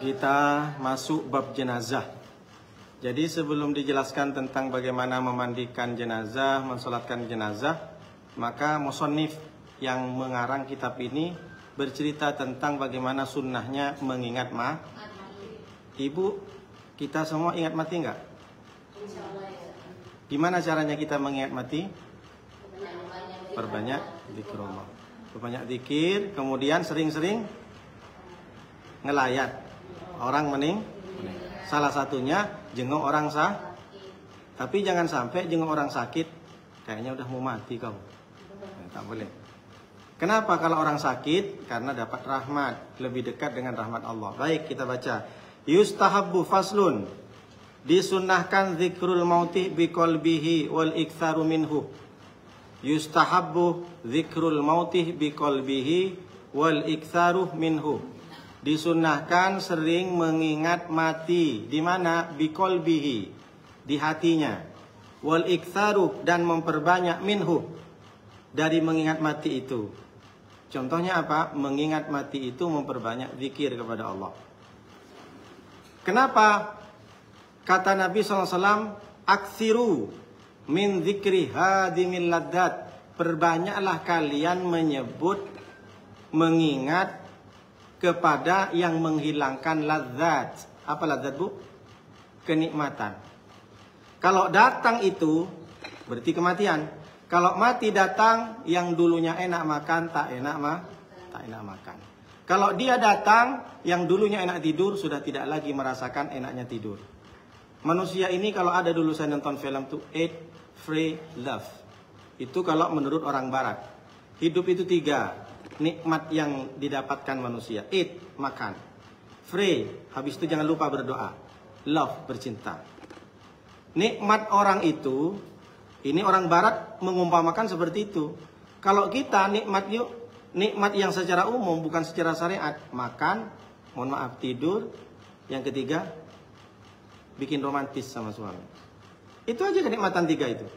Kita masuk bab jenazah. Jadi sebelum dijelaskan tentang bagaimana memandikan jenazah, mensolatkan jenazah, maka musannif yang mengarang kitab ini bercerita tentang bagaimana sunnahnya mengingat Ibu, kita semua ingat mati enggak? Gimana caranya kita mengingat mati? Perbanyak zikrullah. Perbanyak zikir, kemudian sering-sering ngelayat orang meninggal. Salah satunya jenguk orang tapi jangan sampai jenguk orang sakit kayaknya udah mau mati kau. Tak boleh. Kenapa kalau orang sakit? Karena dapat rahmat, lebih dekat dengan rahmat Allah. Baik, kita baca. Yustahabbu faslun. Disunnahkan zikrul mauti biqalbihi wal iktsaru minhu. Yustahabbu zikrul mauti biqalbihi wal iktsaru minhu. Disunnahkan sering mengingat mati. Di mana? Biqalbihi, di hatinya. Wal iktsaru, dan memperbanyak minhu, dari mengingat mati itu. Contohnya apa? Mengingat mati itu memperbanyak zikir kepada Allah. Kenapa? Kata Nabi SAW, aksiru min zikri hadimil laddat. Perbanyaklah kalian menyebut, mengingat kepada yang menghilangkan ladzat. Apa ladzat, Bu? Kenikmatan. Kalau datang itu berarti kematian. Kalau mati datang, yang dulunya enak makan tak enak makan. Kalau dia datang, yang dulunya enak tidur sudah tidak lagi merasakan enaknya tidur. Manusia ini kalau ada dulu saya nonton film tuh Eat, Free, Love. Itu kalau menurut orang barat. Hidup itu 3 nikmat yang didapatkan manusia. Eat, makan. Free, habis itu jangan lupa berdoa. Love, bercinta. Nikmat orang itu, ini orang barat mengumpamakan seperti itu. Kalau kita nikmat yang secara umum, bukan secara syariat. Makan, mohon maaf, tidur. Yang ketiga, bikin romantis sama suami. Itu aja kenikmatan 3 itu.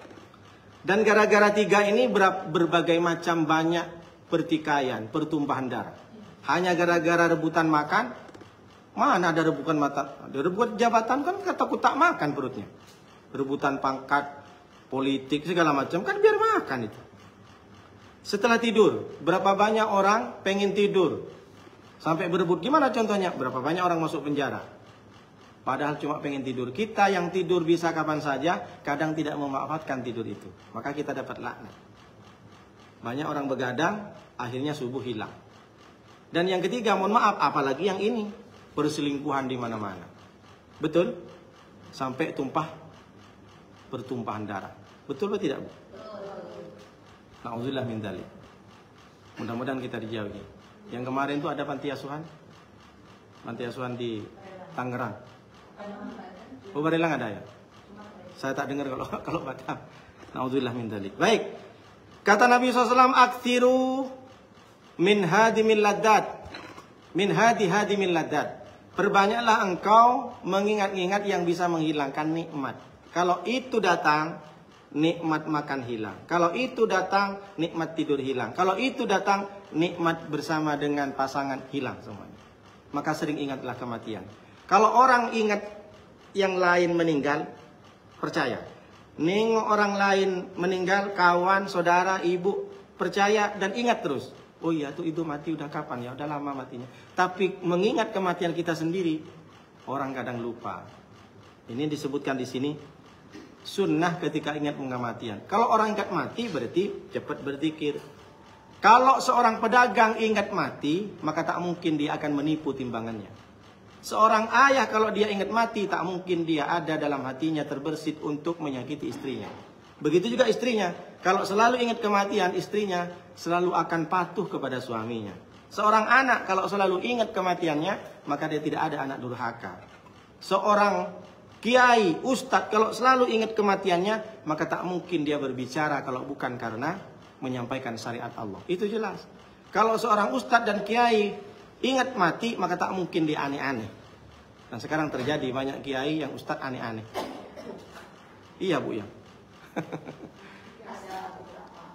Dan gara-gara 3 ini berbagai macam banyak pertikaian, pertumpahan darah. Hanya gara-gara rebutan makan. Mana ada rebutan mata? Ada rebutan jabatan, kan takut tak makan perutnya. Rebutan pangkat, politik, segala macam, kan biar makan itu. Setelah tidur, berapa banyak orang pengen tidur sampai berebut. Gimana contohnya? Berapa banyak orang masuk penjara padahal cuma pengen tidur. Kita yang tidur bisa kapan saja, kadang tidak memanfaatkan tidur itu, maka kita dapat laknat. Banyak orang begadang, akhirnya subuh hilang. Dan yang ketiga, mohon maaf, apalagi yang ini, perselingkuhan di mana-mana. Betul? Sampai pertumpahan darah. Betul atau tidak, Bu? Na'udzubillah min dzalik. Mudah-mudahan kita dijauhi. Yang kemarin itu ada panti asuhan di Tangerang. Oh, Barelang ada ya? Saya tak dengar kalau Batam. Na'udzubillah min dzalik. Baik. Kata Nabi SAW, aksiru min hadimil laddat. Min hadimil laddat. Perbanyaklah engkau mengingat-ingat yang bisa menghilangkan nikmat. Kalau itu datang, nikmat makan hilang. Kalau itu datang, nikmat tidur hilang. Kalau itu datang, nikmat bersama dengan pasangan hilang semuanya. Maka sering ingatlah kematian. Kalau orang ingat yang lain meninggal, percaya. Nengok orang lain meninggal, kawan, saudara, ibu, percaya dan ingat terus. Oh iya tuh itu mati udah kapan ya, udah lama matinya. Tapi mengingat kematian kita sendiri, orang kadang lupa. Ini disebutkan di sini sunnah ketika ingat kematian. Kalau orang ingat mati berarti cepat berzikir. Kalau seorang pedagang ingat mati, maka tak mungkin dia akan menipu timbangannya. Seorang ayah kalau dia ingat mati, tak mungkin dia ada dalam hatinya terbersit untuk menyakiti istrinya. Begitu juga istrinya. Kalau selalu ingat kematian, istrinya selalu akan patuh kepada suaminya. Seorang anak kalau selalu ingat kematiannya, maka dia tidak ada anak durhaka. Seorang kiai, ustadz kalau selalu ingat kematiannya, maka tak mungkin dia berbicara kalau bukan karena menyampaikan syariat Allah. Itu jelas. Kalau seorang ustadz dan kiai ingat mati, maka tak mungkin dia aneh-aneh. Dan sekarang terjadi banyak kiai yang ustadz aneh-aneh. Iya, Bu, ya.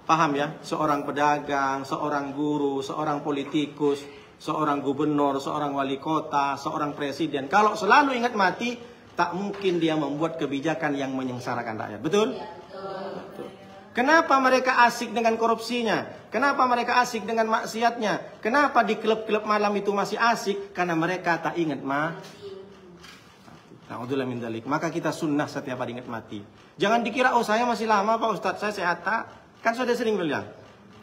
Paham ya? Seorang pedagang, seorang guru, seorang politikus seorang gubernur, seorang wali kota, seorang presiden. Kalau selalu ingat mati, tak mungkin dia membuat kebijakan yang menyengsarakan rakyat. Betul? Betul. Kenapa mereka asik dengan korupsinya? Kenapa mereka asik dengan maksiatnya? Kenapa di klub-klub malam itu masih asik? Karena mereka tak ingat mati. Na'udzubillah min dzalik. Maka kita sunnah setiap hari ingat mati. Jangan dikira, oh saya masih lama Pak Ustadz, saya sehat. Kan sudah sering bilang,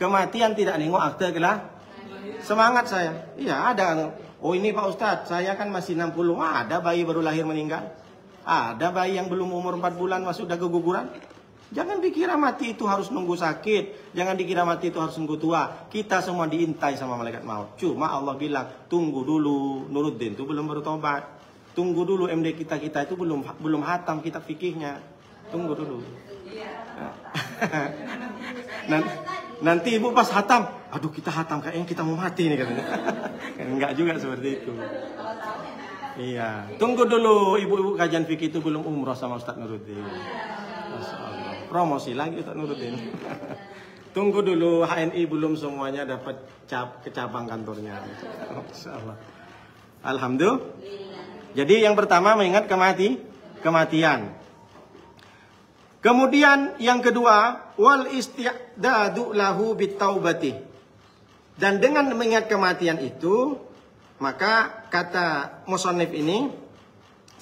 kematian tidak nengok akte kelah semangat saya. Iya ada. Oh ini Pak Ustadz, saya kan masih 60. Ada bayi baru lahir meninggal. Ada bayi yang belum umur 4 bulan masuk udah keguguran. Jangan dikira mati itu harus nunggu sakit. Jangan dikira mati itu harus nunggu tua. Kita semua diintai sama malaikat maut. Cuma Allah bilang, tunggu dulu. Nuruddin itu belum bertobat. Tunggu dulu MD kita itu belum hatam kitab fikihnya. Tunggu dulu. Nanti ibu pas hatam, aduh kita hatam kayaknya kita mau mati nih katanya. Enggak juga seperti itu. Iya, tunggu dulu ibu-ibu kajian fikih itu belum umroh sama Ustadz Nuruddin. Masyaallah. Promosi lagi Ustadz Nuruddin. Tunggu dulu HNI belum semuanya dapat ke cabang kantornya. Masyaallah. Alhamdulillah. Jadi yang pertama mengingat kematian. Kemudian yang kedua, wal isti'dadu lahu bitaubati. Dan dengan mengingat kematian itu, maka kata musannif ini,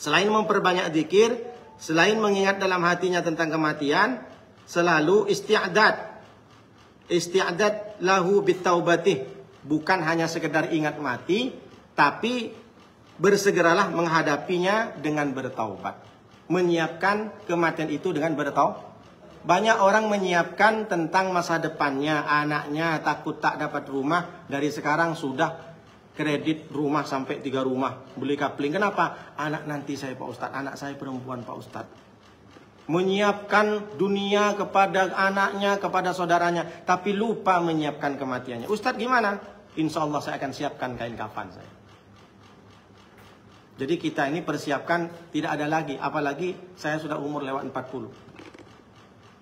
selain memperbanyak zikir, selain mengingat dalam hatinya tentang kematian, selalu isti'dad lahu bitaubati. Bukan hanya sekedar ingat mati, tapi bersegeralah menghadapinya dengan bertaubat. Menyiapkan kematian itu dengan bertaubat. Banyak orang menyiapkan tentang masa depannya, anaknya takut tak dapat rumah, dari sekarang sudah kredit rumah sampai 3 rumah, beli kapling. Kenapa? Anak nanti saya Pak Ustadz, anak saya perempuan Pak Ustadz. Menyiapkan dunia kepada anaknya, kepada saudaranya, tapi lupa menyiapkan kematiannya. Ustadz gimana? Insya Allah saya akan siapkan kain kafan saya. Jadi kita ini persiapkan tidak ada lagi. Apalagi saya sudah umur lewat 40.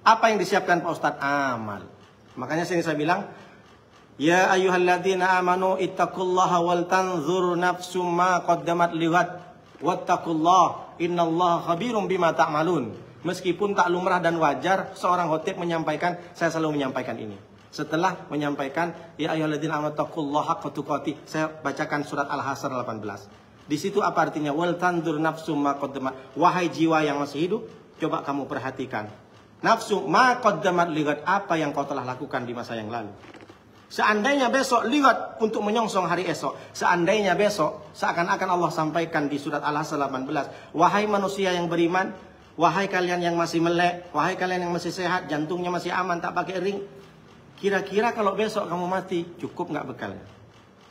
Apa yang disiapkan Pak Ustadz? Amal. Makanya sini saya bilang, ya ayyuhalladzina amanu ittaqullaha wal tanzur nafsum ma qaddamat lighad wattaqullaha innallaha khabirum bima ta'malun. Meskipun tak lumrah dan wajar seorang khotib menyampaikan, saya selalu menyampaikan ini. Setelah menyampaikan ya ayyuhalladzina amanu ittaqullaha haqqa tuqatih, saya bacakan surat Al-Hasr 18. Di situ apa artinya? Wal tandur nafsu ma qaddamat. Wahai jiwa yang masih hidup, coba kamu perhatikan. Nafsu ma qaddamat ligat, apa yang kau telah lakukan di masa yang lalu. Seandainya besok ligat untuk menyongsong hari esok. Seandainya besok seakan-akan Allah sampaikan di surat Al-Hasr 18. Wahai manusia yang beriman, wahai kalian yang masih melek, wahai kalian yang masih sehat, jantungnya masih aman, tak pakai ring. Kira-kira kalau besok kamu mati, cukup nggak bekalnya?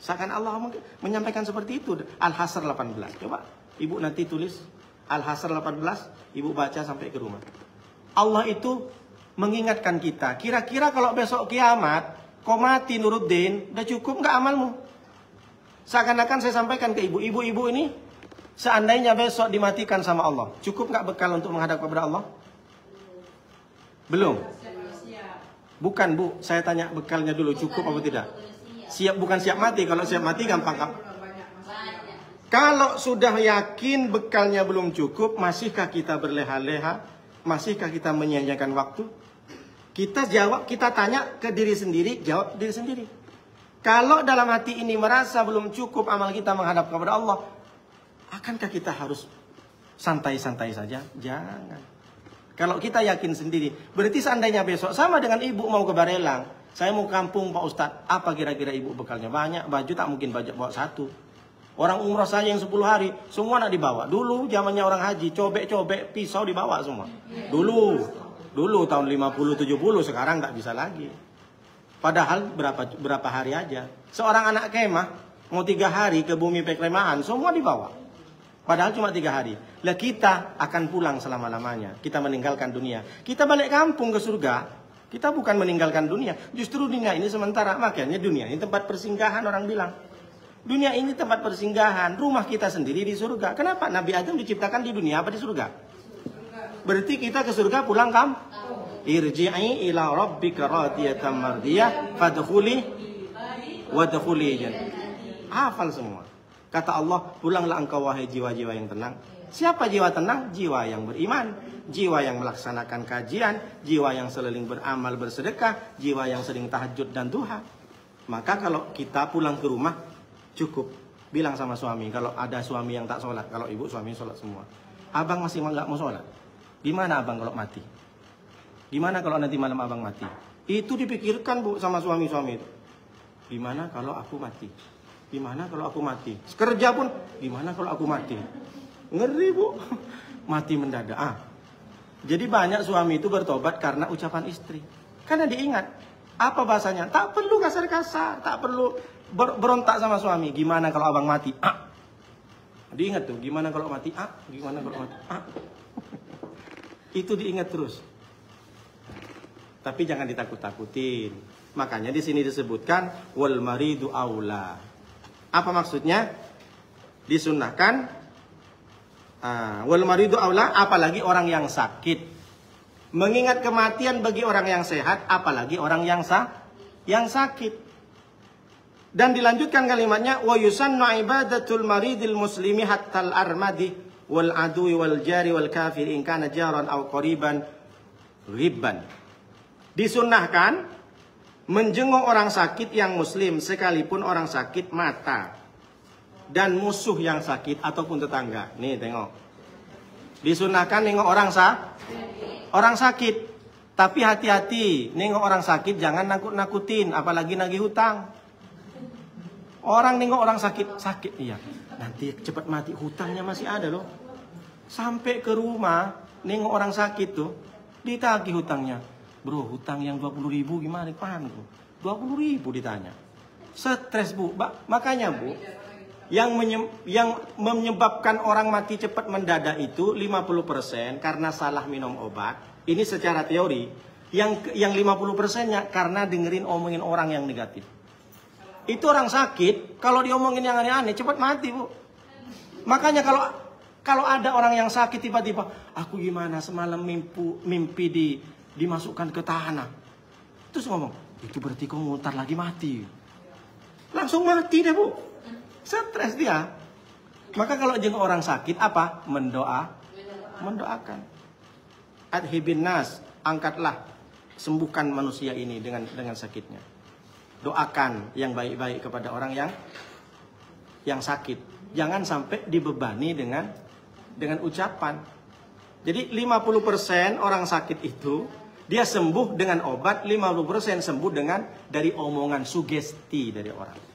Seakan Allah menyampaikan seperti itu. Al-Hasr 18. Coba ibu nanti tulis Al-Hasr 18, ibu baca sampai ke rumah. Allah itu mengingatkan kita. Kira-kira kalau besok kiamat, kau mati Nuruddin, udah cukup nggak amalmu? Seakan-akan saya sampaikan ke ibu. Ibu-ibu ini, seandainya besok dimatikan sama Allah, cukup nggak bekal untuk menghadap kepada Allah? Belum. Bukan Bu, saya tanya bekalnya dulu cukup apa tidak? Siap, bukan siap mati. Kalau siap mati gampang. Kalau sudah yakin bekalnya belum cukup, masihkah kita berleha-leha? Masihkah kita menyia-nyiakan waktu? Kita jawab, kita tanya ke diri sendiri, jawab diri sendiri. Kalau dalam hati ini merasa belum cukup amal kita menghadap kepada Allah, akankah kita harus santai-santai saja? Jangan. Kalau kita yakin sendiri, berarti seandainya besok sama dengan ibu mau ke Barelang, saya mau kampung Pak Ustadz, apa kira-kira ibu bekalnya? Banyak, baju tak mungkin bawa satu. Orang umrah saya yang 10 hari, semua nak dibawa. Dulu zamannya orang haji, cobek-cobek, pisau dibawa semua. Dulu tahun 50-70, sekarang tak bisa lagi. Padahal berapa hari aja. Seorang anak kemah, mau 3 hari ke bumi pekremahan, semua dibawa. Padahal cuma 3 hari. Lah kita akan pulang selama-lamanya. Kita meninggalkan dunia. Kita balik kampung ke surga. Kita bukan meninggalkan dunia. Justru dunia ini sementara. Makanya dunia ini tempat persinggahan, orang bilang. Dunia ini tempat persinggahan. Rumah kita sendiri di surga. Kenapa? Nabi Adam diciptakan di dunia apa di surga? Berarti kita ke surga pulang kampung. Irji'i ila rabbika radiyatan mardiyah fadkhuli wadkhuli jannah. hafal semua. Kata Allah, pulanglah engkau wahai jiwa-jiwa yang tenang. Siapa jiwa tenang? Jiwa yang beriman, jiwa yang melaksanakan kajian, jiwa yang selalu beramal bersedekah, jiwa yang sering tahajud dan duha. Maka kalau kita pulang ke rumah, cukup bilang sama suami. Kalau ada suami yang tak sholat, kalau ibu suami sholat semua. Abang masih nggak mau sholat. Gimana abang kalau mati? Gimana kalau nanti malam abang mati? Itu dipikirkan bu sama suami-suami itu. Gimana kalau aku mati? Gimana kalau aku mati? Kerja pun, gimana kalau aku mati? Ngeri bu, mati mendadak. Jadi banyak suami itu bertobat karena ucapan istri. Karena diingat, apa bahasanya? Tak perlu kasar-kasar, tak perlu berontak sama suami. Gimana kalau abang mati? Diingat tuh, gimana kalau mati? Gimana kalau mati? Itu diingat terus. Tapi jangan ditakut-takutin. Makanya di sini disebutkan wal maridu aula. Apa maksudnya? Disunnahkan wal maridu aula, apalagi orang yang sakit. Mengingat kematian bagi orang yang sehat, apalagi orang yang sakit. Dan dilanjutkan kalimatnya wa yusannu ibadatul maridil muslimi hattal armadi wal adui wal jari wal kafir in kana jaran aw qariban ghibban. Disunnahkan menjenguk orang sakit yang muslim sekalipun orang sakit mata dan musuh yang sakit ataupun tetangga. Nih tengok. Disunahkan nengok orang sakit. Tapi hati-hati, nengok orang sakit jangan nakut-nakutin, apalagi nagih hutang. Orang nengok orang sakit iya. Nanti cepat mati, hutangnya masih ada loh. Sampai ke rumah nengok orang sakit tuh ditagih hutangnya. Bro, hutang yang 20.000 gimana? Paham tuh. 20.000 ditanya. Stres bu. Makanya bu, yang menyebabkan orang mati cepat mendadak itu 50% karena salah minum obat. Ini secara teori. Yang 50%-nya karena dengerin omongin orang yang negatif. Itu orang sakit, kalau diomongin yang aneh-aneh cepat mati bu. Makanya kalau ada orang yang sakit tiba-tiba, aku gimana semalam mimpi dimasukkan ke tanah. Terus ngomong, itu berarti kau mutar lagi mati. Langsung mati deh bu. Stres dia. Maka kalau jenguk orang sakit apa? Mendoakan. Adhibin nas, angkatlah, sembuhkan manusia ini dengan sakitnya. Doakan yang baik-baik kepada orang yang sakit. Jangan sampai dibebani dengan ucapan. Jadi 50% orang sakit itu dia sembuh dengan obat, 50% sembuh dari omongan sugesti dari orang.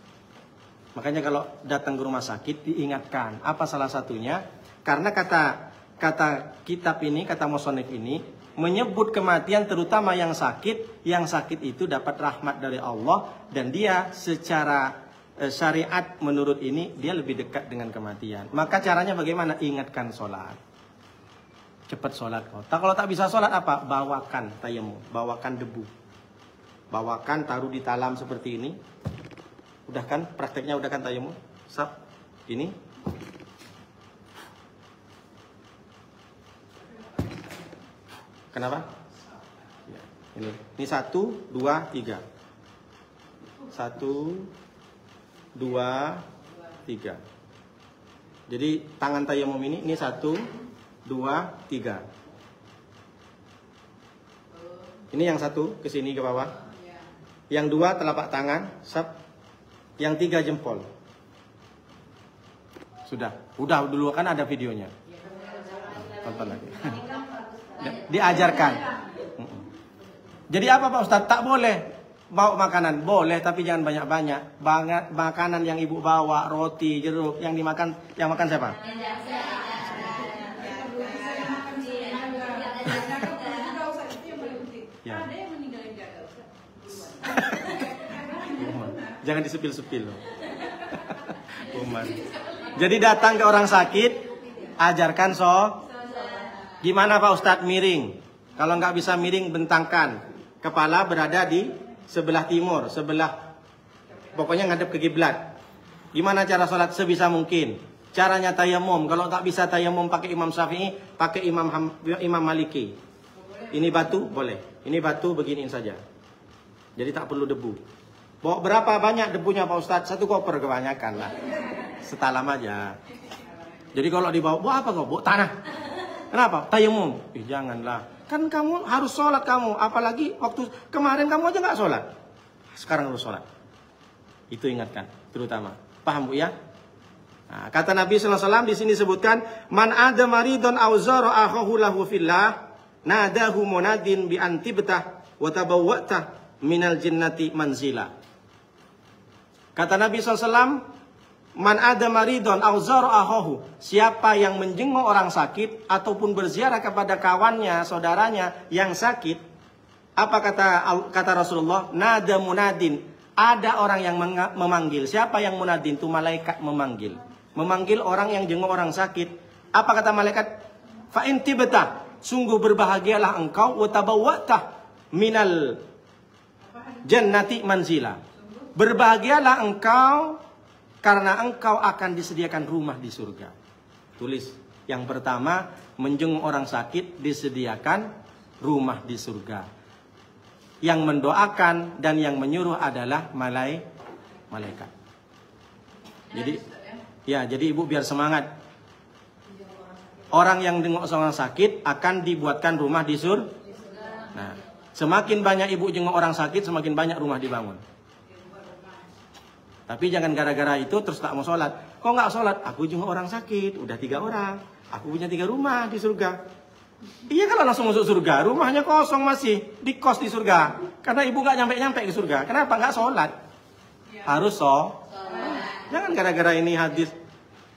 Makanya kalau datang ke rumah sakit diingatkan. Apa salah satunya? Karena kata kitab ini, kata musannif ini menyebut kematian terutama yang sakit. Yang sakit itu dapat rahmat dari Allah dan dia secara syariat menurut ini dia lebih dekat dengan kematian. Maka caranya bagaimana? Ingatkan sholat. Cepat sholat kau. Kalau tak bisa sholat apa? Bawakan tayamum, bawakan debu. Bawakan, taruh di talam seperti ini. Udah kan? Prakteknya udah kan tayamum? Sap. Ini. Kenapa? Ya, ini 1, 2, 3. 1, 2, 3. Jadi tangan tayamum ini 1, 2, 3. Ini yang 1 ke sini ke bawah. Yang 2 telapak tangan, sap. Yang 3 jempol. Sudah. Udah dulu kan ada videonya. Tonton lagi. Diajarkan. Jadi apa Pak Ustadz? Tak boleh bawa makanan. Boleh tapi jangan banyak-banyak. Makanan yang ibu bawa, roti, jeruk, yang makan siapa? Ya. Jangan disepil-sepil loh. Jadi datang ke orang sakit, ajarkan gimana Pak Ustadz miring. Kalau nggak bisa miring, bentangkan. Kepala berada di sebelah timur, pokoknya ngadep ke kiblat. Gimana cara sholat sebisa mungkin? Caranya tayamum. Kalau tak bisa tayamum pakai Imam Syafi'i, pakai Imam Maliki. Ini batu boleh. Ini batu beginiin saja. Jadi tak perlu debu. Bawa berapa banyak debunya Pak Ustadz? 1 koper kebanyakan lah. Setalam aja. Jadi kalau dibawa, bawa apa kau? Bawa tanah. Kenapa? Tayamum. Janganlah. Kan kamu harus sholat kamu. Apalagi waktu kemarin kamu aja nggak sholat. Sekarang harus sholat. Itu ingatkan, terutama. Paham Bu ya? Nah, kata Nabi SAW di sini sebutkan, man ada maridon auzara akhahu lahu fillah, nadahu munadin bi antibtah wa tabawwa'tah minal jinnati manzila. Kata Nabi SAW, man ada maridon auzara akhahu, siapa yang menjenguk orang sakit ataupun berziarah kepada kawannya, saudaranya yang sakit, apa kata Rasulullah? Nada munadin, ada orang yang memanggil. Siapa yang munadin? Itu malaikat memanggil. Memanggil orang yang jenguk orang sakit. Apa kata malaikat? Fa intibtah, sungguh berbahagialah engkau, wa tabawwa'tah minal jannati manzila. Berbahagialah engkau karena engkau akan disediakan rumah di surga. Tulis. Yang pertama, menjenguk orang sakit disediakan rumah di surga. Yang mendoakan dan yang menyuruh adalah malaikat. Jadi ibu biar semangat. Orang yang jenguk orang sakit akan dibuatkan rumah di surga. Nah, semakin banyak ibu jenguk orang sakit, semakin banyak rumah dibangun. Tapi jangan gara-gara itu terus tak mau sholat. Kok nggak sholat? Aku jenguk orang sakit, udah 3 orang. Aku punya 3 rumah di surga. Iya kalau langsung masuk surga, rumahnya kosong masih di kos di surga. Karena ibu nggak nyampe-nyampe ke surga. Kenapa nggak sholat? Harus sholat. Jangan gara-gara ini hadis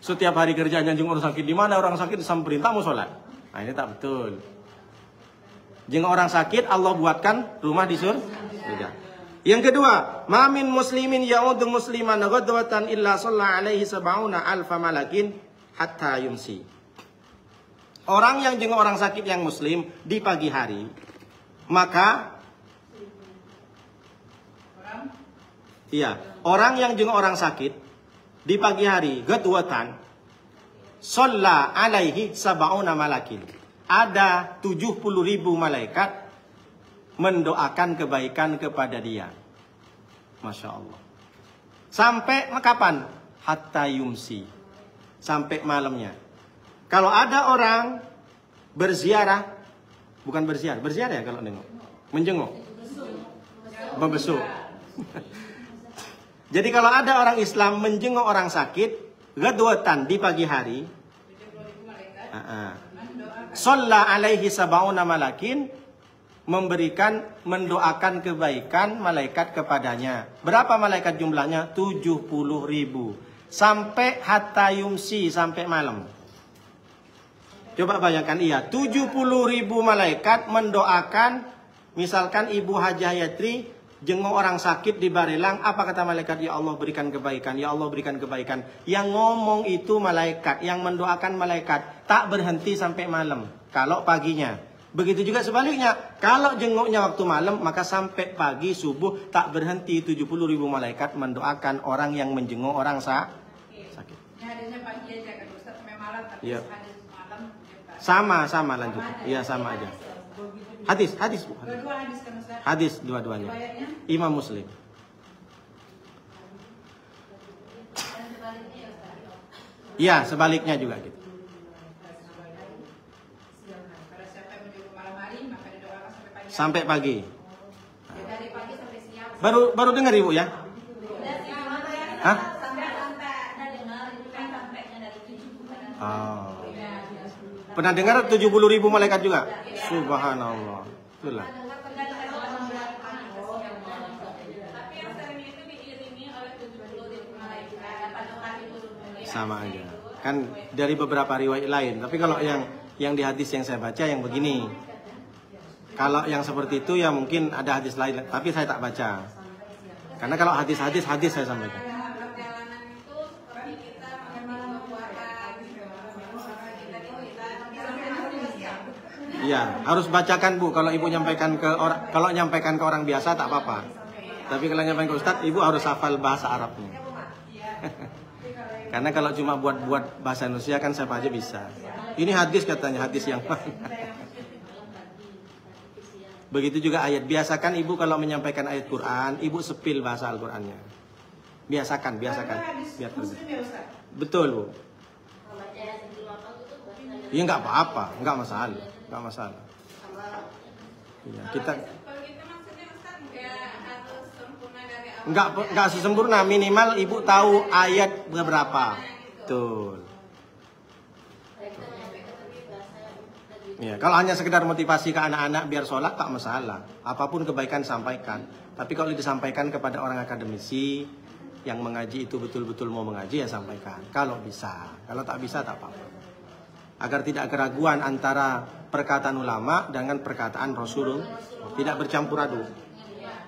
setiap hari kerjanya jenguk orang sakit. Di mana orang sakit disamperin, tak mau sholat. Nah ini tak betul. Jenguk orang sakit Allah buatkan rumah di surga. Yang kedua, mamin muslimin ya'udu musliman ghadwatan illa shalla alaihi sab'una alfa malakin hatta yumsi. Orang yang jenguk orang sakit yang muslim di pagi hari, maka orang yang jenguk orang sakit di pagi hari ghadwatan shalla alaihi sab'una malakin. Ada 70.000 malaikat mendoakan kebaikan kepada dia. Masya Allah. Sampai kapan? Hatta yumsi. Sampai malamnya. Kalau ada orang berziarah, bukan berziarah ya kalau nengok, menjenguk, membesuk. Jadi kalau ada orang Islam menjenguk orang sakit, ghadwatan di pagi hari, shalla alaihi sab'una malakin, mendoakan kebaikan malaikat kepadanya. Berapa malaikat jumlahnya? 70.000. Sampai hatta yumsi, sampai malam. Coba bayangkan, 70.000 malaikat mendoakan. Misalkan Ibu Haji Hayatri jenguk orang sakit di Barelang, apa kata malaikat? Ya Allah berikan kebaikan, ya Allah berikan kebaikan. Yang ngomong itu malaikat, yang mendoakan malaikat. Tak berhenti sampai malam kalau paginya. Begitu juga sebaliknya, kalau jenguknya waktu malam, maka sampai pagi subuh tak berhenti 70.000 malaikat mendoakan orang yang menjenguk orang sakit. Ini hadisnya pagi aja kan Ustaz, sampai malam, tapi hadis malam sama lanjut. Iya sama aja. Hadis Bu. Dua-dua hadis kan Ustaz? Hadis dua-duanya. Imam Muslim. Iya, sebaliknya juga gitu. Sampai pagi. Dari pagi sampai siang. Baru dengar Ibu ya? Hah? Oh. Pernah dengar 70.000 malaikat juga? Subhanallah. Itulah. Sama aja. Kan dari beberapa riwayat lain. Tapi kalau yang di hadis yang saya baca yang begini. Kalau yang seperti itu ya mungkin ada hadis lain, tapi saya tak baca. Karena kalau hadis saya sampaikan. Iya, harus bacakan Bu. Kalau Ibu nyampaikan ke orang biasa tak apa-apa. Tapi kalau nyampaikan ke Ustadz, Ibu harus hafal bahasa Arabnya. Karena kalau cuma buat bahasa Indonesia kan siapa aja bisa. Ini hadis katanya, hadis yang mana? Begitu juga ayat. Biasakan ibu kalau menyampaikan ayat Quran, ibu sepil bahasa Al-Qurannya. Biasakan. Biar betul, Bu. Iya, nggak apa-apa, nggak masalah. Ya, kita nggak sesempurna, minimal ibu tahu ayat berapa. Betul. Ya, kalau hanya sekedar motivasi ke anak-anak biar sholat tak masalah. Apapun kebaikan sampaikan. Tapi kalau disampaikan kepada orang akademisi yang mengaji itu betul-betul mau mengaji ya sampaikan. Kalau bisa, kalau tak bisa tak apa-apa. Agar tidak keraguan antara perkataan ulama dengan perkataan Rasulullah, tidak bercampur aduk.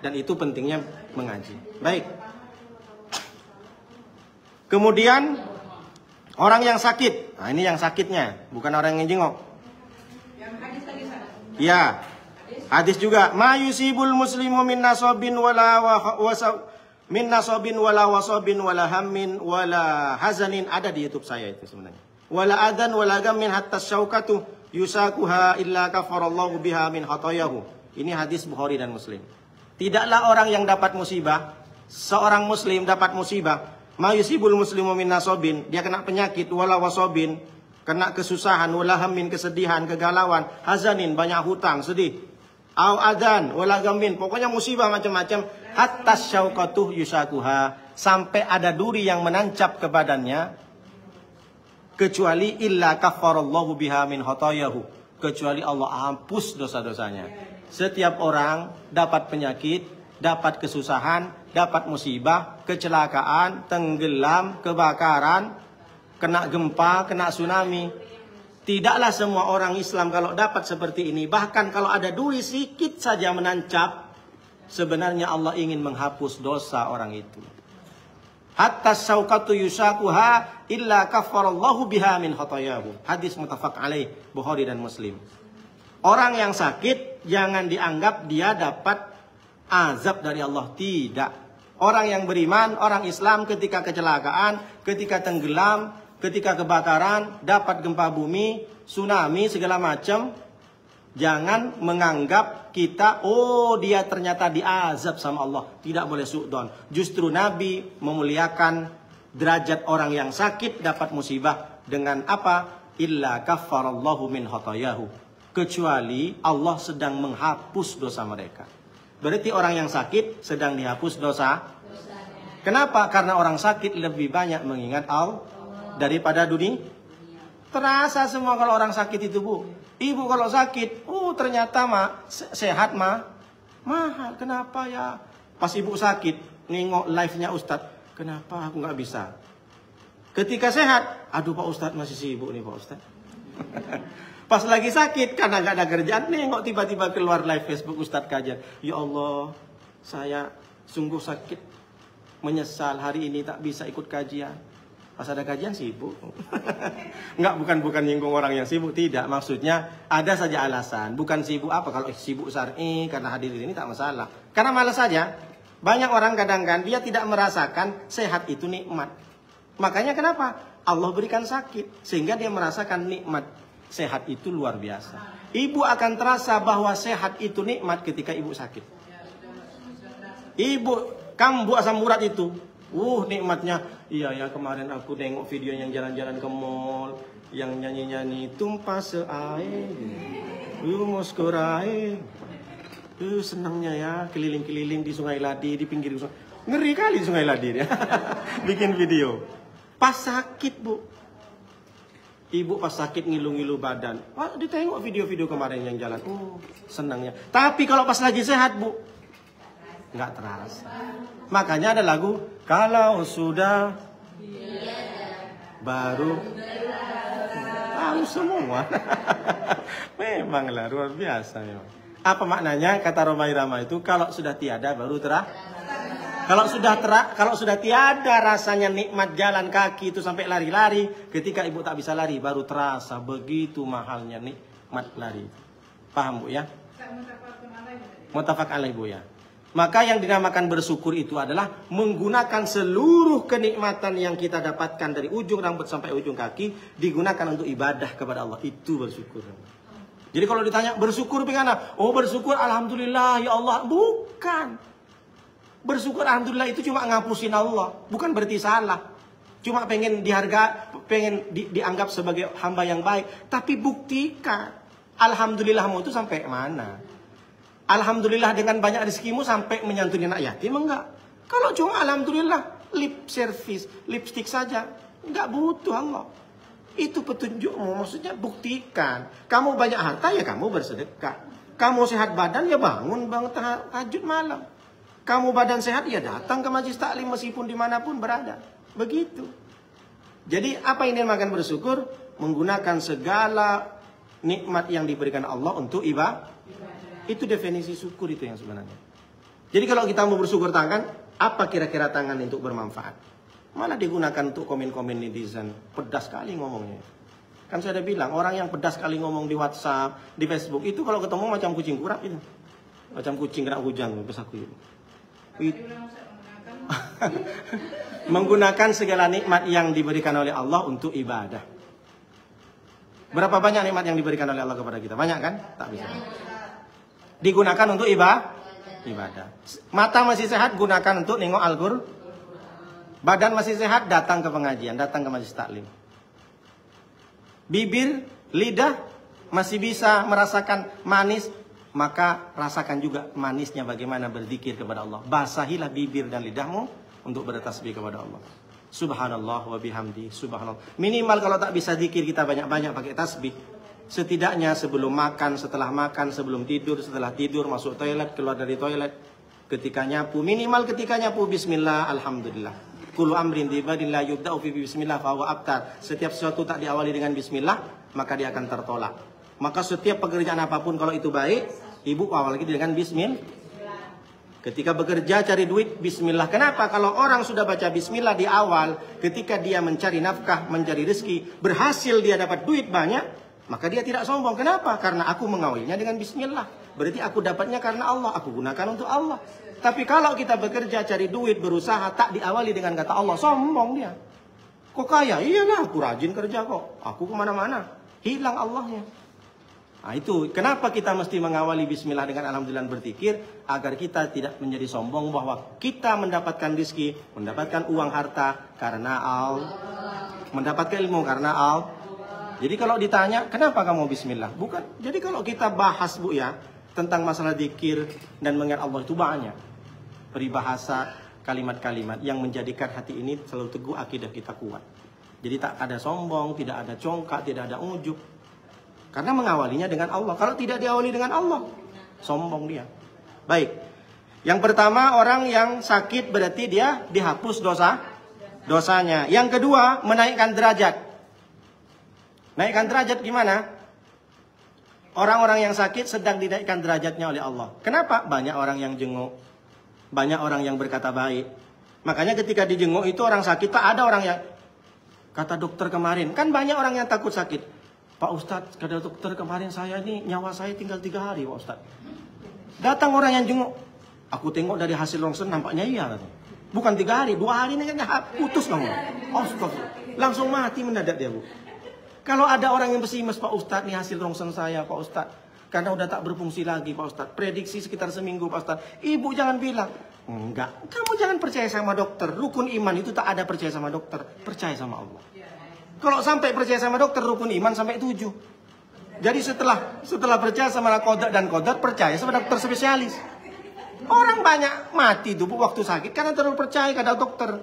Dan itu pentingnya mengaji. Baik. Kemudian orang yang sakit. Nah, ini yang sakitnya, bukan orang yang jengok. Ya, hadis juga. Ma yusibul muslimu min nasabin wala wasabin wala hammin wala hazanin. Ada di YouTube saya itu sebenarnya. Wala adan wala gammin hatta syaukatu yusakuha illa kafarallahu biha min khatayahu. Ini hadis Bukhari dan Muslim. Tidaklah orang yang dapat musibah, seorang muslim dapat musibah, ma yusibul muslimu min nasabin, dia kena penyakit, wala wasabin, kena kesusahan, wala hammin, kesedihan, kegalauan, hazanin, banyak hutang, sedih, au adan, wala gamin, pokoknya musibah macam-macam, hatta syaukatuh yusakuha, sampai ada duri yang menancap ke badannya, kecuali illa kafarallahu biha min khotayahu, kecuali Allah hapus dosa-dosanya. Setiap orang dapat penyakit, dapat kesusahan, dapat musibah, kecelakaan, tenggelam, kebakaran, kena gempa, kena tsunami. Tidaklah semua orang Islam kalau dapat seperti ini. Bahkan kalau ada duri sedikit saja menancap, sebenarnya Allah ingin menghapus dosa orang itu. Hatta syaukatu yusakuha illa kafarallahu biha min khotayahu. Hadis muttafaq alaih, Bukhari dan Muslim. Orang yang sakit jangan dianggap dia dapat azab dari Allah. Tidak. Orang yang beriman, orang Islam ketika kecelakaan, ketika tenggelam, ketika kebakaran, dapat gempa bumi, tsunami, segala macam, jangan menganggap kita, oh dia ternyata diazab sama Allah. Tidak boleh su'don. Justru Nabi memuliakan derajat orang yang sakit dapat musibah dengan apa? Illa kafarallahu min khotayahu. Kecuali Allah sedang menghapus dosa mereka. Berarti orang yang sakit sedang dihapus dosa. Kenapa? Karena orang sakit lebih banyak mengingat Allah daripada dunia. Terasa semua kalau orang sakit itu, Bu. Ibu kalau sakit, ternyata sehat mahal. Kenapa ya? Pas ibu sakit, nengok live-nya Ustadz, kenapa aku nggak bisa? Ketika sehat, aduh Pak Ustadz masih sibuk nih Pak Ustadz. Pas lagi sakit karena nggak ada kerjaan, nengok tiba-tiba keluar live Facebook Ustadz kajian. Ya Allah, saya sungguh sakit, menyesal hari ini tak bisa ikut kajian. Pas ada kajian sibuk. Enggak, bukan nyinggung orang yang sibuk, tidak. Maksudnya ada saja alasan. Bukan sibuk apa, kalau sibuk syar'i karena hadir di sini tak masalah. Karena malas saja. Banyak orang kadang-kadang dia tidak merasakan sehat itu nikmat. Makanya kenapa? Allah berikan sakit sehingga dia merasakan nikmat. Sehat itu luar biasa. Ibu akan terasa bahwa sehat itu nikmat ketika ibu sakit. Ibu, kamu buat asam urat itu. Nikmatnya. Iya ya, kemarin aku nengok video yang jalan-jalan ke mall, yang nyanyi-nyanyi tumpah seair, moskorai, senangnya ya keliling-keliling di Sungai Ladi, di pinggir sungai. Ngeri kali di Sungai Ladi ya. Bikin video. Pas sakit, Bu. Ibu pas sakit ngilu-ngilu badan. Ditengok video-video kemarin yang jalan. Senangnya. Tapi kalau pas lagi sehat, Bu, nggak terasa. Makanya ada lagu, kalau sudah baru tahu semua. Memanglah luar biasa memang. Apa maknanya kata Romai Rama itu? Kalau sudah tiada baru terasa. Kalau sudah tiada rasanya nikmat jalan kaki itu sampai lari-lari, ketika ibu tak bisa lari baru terasa begitu mahalnya nikmat lari. Paham Bu ya? Muttafaq alaih Bu ya. Maka yang dinamakan bersyukur itu adalah menggunakan seluruh kenikmatan yang kita dapatkan dari ujung rambut sampai ujung kaki, digunakan untuk ibadah kepada Allah. Itu bersyukur. Jadi kalau ditanya bersyukur bagaimana? Oh bersyukur alhamdulillah ya Allah. Bukan. Bersyukur alhamdulillah itu cuma ngapusin Allah. Bukan berarti salah. Cuma pengen dianggap sebagai hamba yang baik. Tapi buktikan. Alhamdulillahmu itu sampai mana? Alhamdulillah dengan banyak rezekimu sampai menyantuni anak yatim enggak? Kalau cuma alhamdulillah lip service, lipstick saja. Enggak butuh Allah. Itu petunjukmu, maksudnya buktikan. Kamu banyak harta ya kamu bersedekah. Kamu sehat badan ya bangun tahajud malam. Kamu badan sehat ya datang ke majelis taklim meskipun dimanapun berada. Begitu. Jadi apa yang dinamakan bersyukur? Menggunakan segala nikmat yang diberikan Allah untuk ibadah. Itu definisi syukur itu yang sebenarnya. Jadi kalau kita mau bersyukur tangan, apa kira-kira tangan untuk bermanfaat? Malah digunakan untuk komen-komen netizen. Pedas sekali ngomongnya. Kan saya udah bilang, orang yang pedas sekali ngomong di WhatsApp, di Facebook, itu kalau ketemu macam kucing kurap itu. Macam kucing kena hujan, pesaku itu. Menggunakan segala nikmat yang diberikan oleh Allah untuk ibadah. Berapa banyak nikmat yang diberikan oleh Allah kepada kita? Banyak kan? Tak bisa. Digunakan untuk ibadah. Mata masih sehat, gunakan untuk nengok Al-Qur'an. Badan masih sehat, datang ke pengajian, datang ke majelis taklim. Bibir, lidah masih bisa merasakan manis, maka rasakan juga manisnya bagaimana berzikir kepada Allah. Basahilah bibir dan lidahmu untuk bertasbih kepada Allah. Subhanallah wa bihamdi, subhanallah. Minimal kalau tak bisa zikir kita banyak-banyak pakai tasbih. Setidaknya sebelum makan, setelah makan, sebelum tidur, setelah tidur, masuk toilet, keluar dari toilet, ketika nyapu, minimal ketika nyapu bismillah, alhamdulillah. Kullu amrin dibadin la yubda'u fi bismillah fa huwa abtar. Setiap sesuatu tak diawali dengan bismillah, maka dia akan tertolak. Maka setiap pekerjaan apapun kalau itu baik, ibu awali dengan bismillah. Ketika bekerja cari duit, bismillah. Kenapa? Kalau orang sudah baca bismillah di awal, ketika dia mencari nafkah, mencari rezeki, berhasil dia dapat duit banyak, maka dia tidak sombong. Kenapa? Karena aku mengawalinya dengan bismillah. Berarti aku dapatnya karena Allah, aku gunakan untuk Allah. Tapi kalau kita bekerja, cari duit, berusaha, tak diawali dengan kata Allah, sombong dia. Kok kaya? Iyalah, aku rajin kerja kok. Aku kemana-mana. Hilang Allahnya. Nah itu, kenapa kita mesti mengawali bismillah dengan alhamdulillah berzikir? Agar kita tidak menjadi sombong bahwa kita mendapatkan rezeki, mendapatkan uang harta karena Allah. Mendapatkan ilmu karena Allah. Jadi kalau ditanya, kenapa kamu bismillah? Bukan. Jadi kalau kita bahas Bu ya, tentang masalah zikir dan mengingat Allah itu banyak. Peribahasa kalimat-kalimat yang menjadikan hati ini selalu teguh, akidah kita kuat. Jadi tak ada sombong, tidak ada congkak, tidak ada ujub. Karena mengawalinya dengan Allah. Kalau tidak diawali dengan Allah, sombong dia. Baik. Yang pertama, orang yang sakit berarti dia dihapus dosanya. Yang kedua, menaikkan derajat. Naikkan derajat gimana? Orang-orang yang sakit sedang dinaikkan derajatnya oleh Allah. Kenapa? Banyak orang yang jenguk. Banyak orang yang berkata baik. Makanya ketika dijenguk itu orang sakit, tak ada orang yang kata dokter kemarin. Kan banyak orang yang takut sakit. Pak Ustadz, kata dokter kemarin saya ini nyawa saya tinggal 3 hari Pak Ustadz. Datang orang yang jenguk. Aku tengok dari hasil ronsen nampaknya iya. Bukan 3 hari, 2 hari ini putus kamu. Astagfirullah. Langsung mati mendadak dia Bu. Kalau ada orang yang pesimis, Pak Ustadz nih hasil ronsen saya Pak Ustadz. Karena udah tak berfungsi lagi Pak Ustadz. Prediksi sekitar seminggu Pak Ustadz. Ibu jangan bilang. Enggak. Kamu jangan percaya sama dokter. Rukun iman itu tak ada percaya sama dokter. Percaya sama Allah. Kalau sampai percaya sama dokter, rukun iman sampai 7. Jadi setelah percaya sama qada dan qadar, percaya sama dokter spesialis. Orang banyak mati tuh waktu sakit karena terlalu percaya kepada dokter.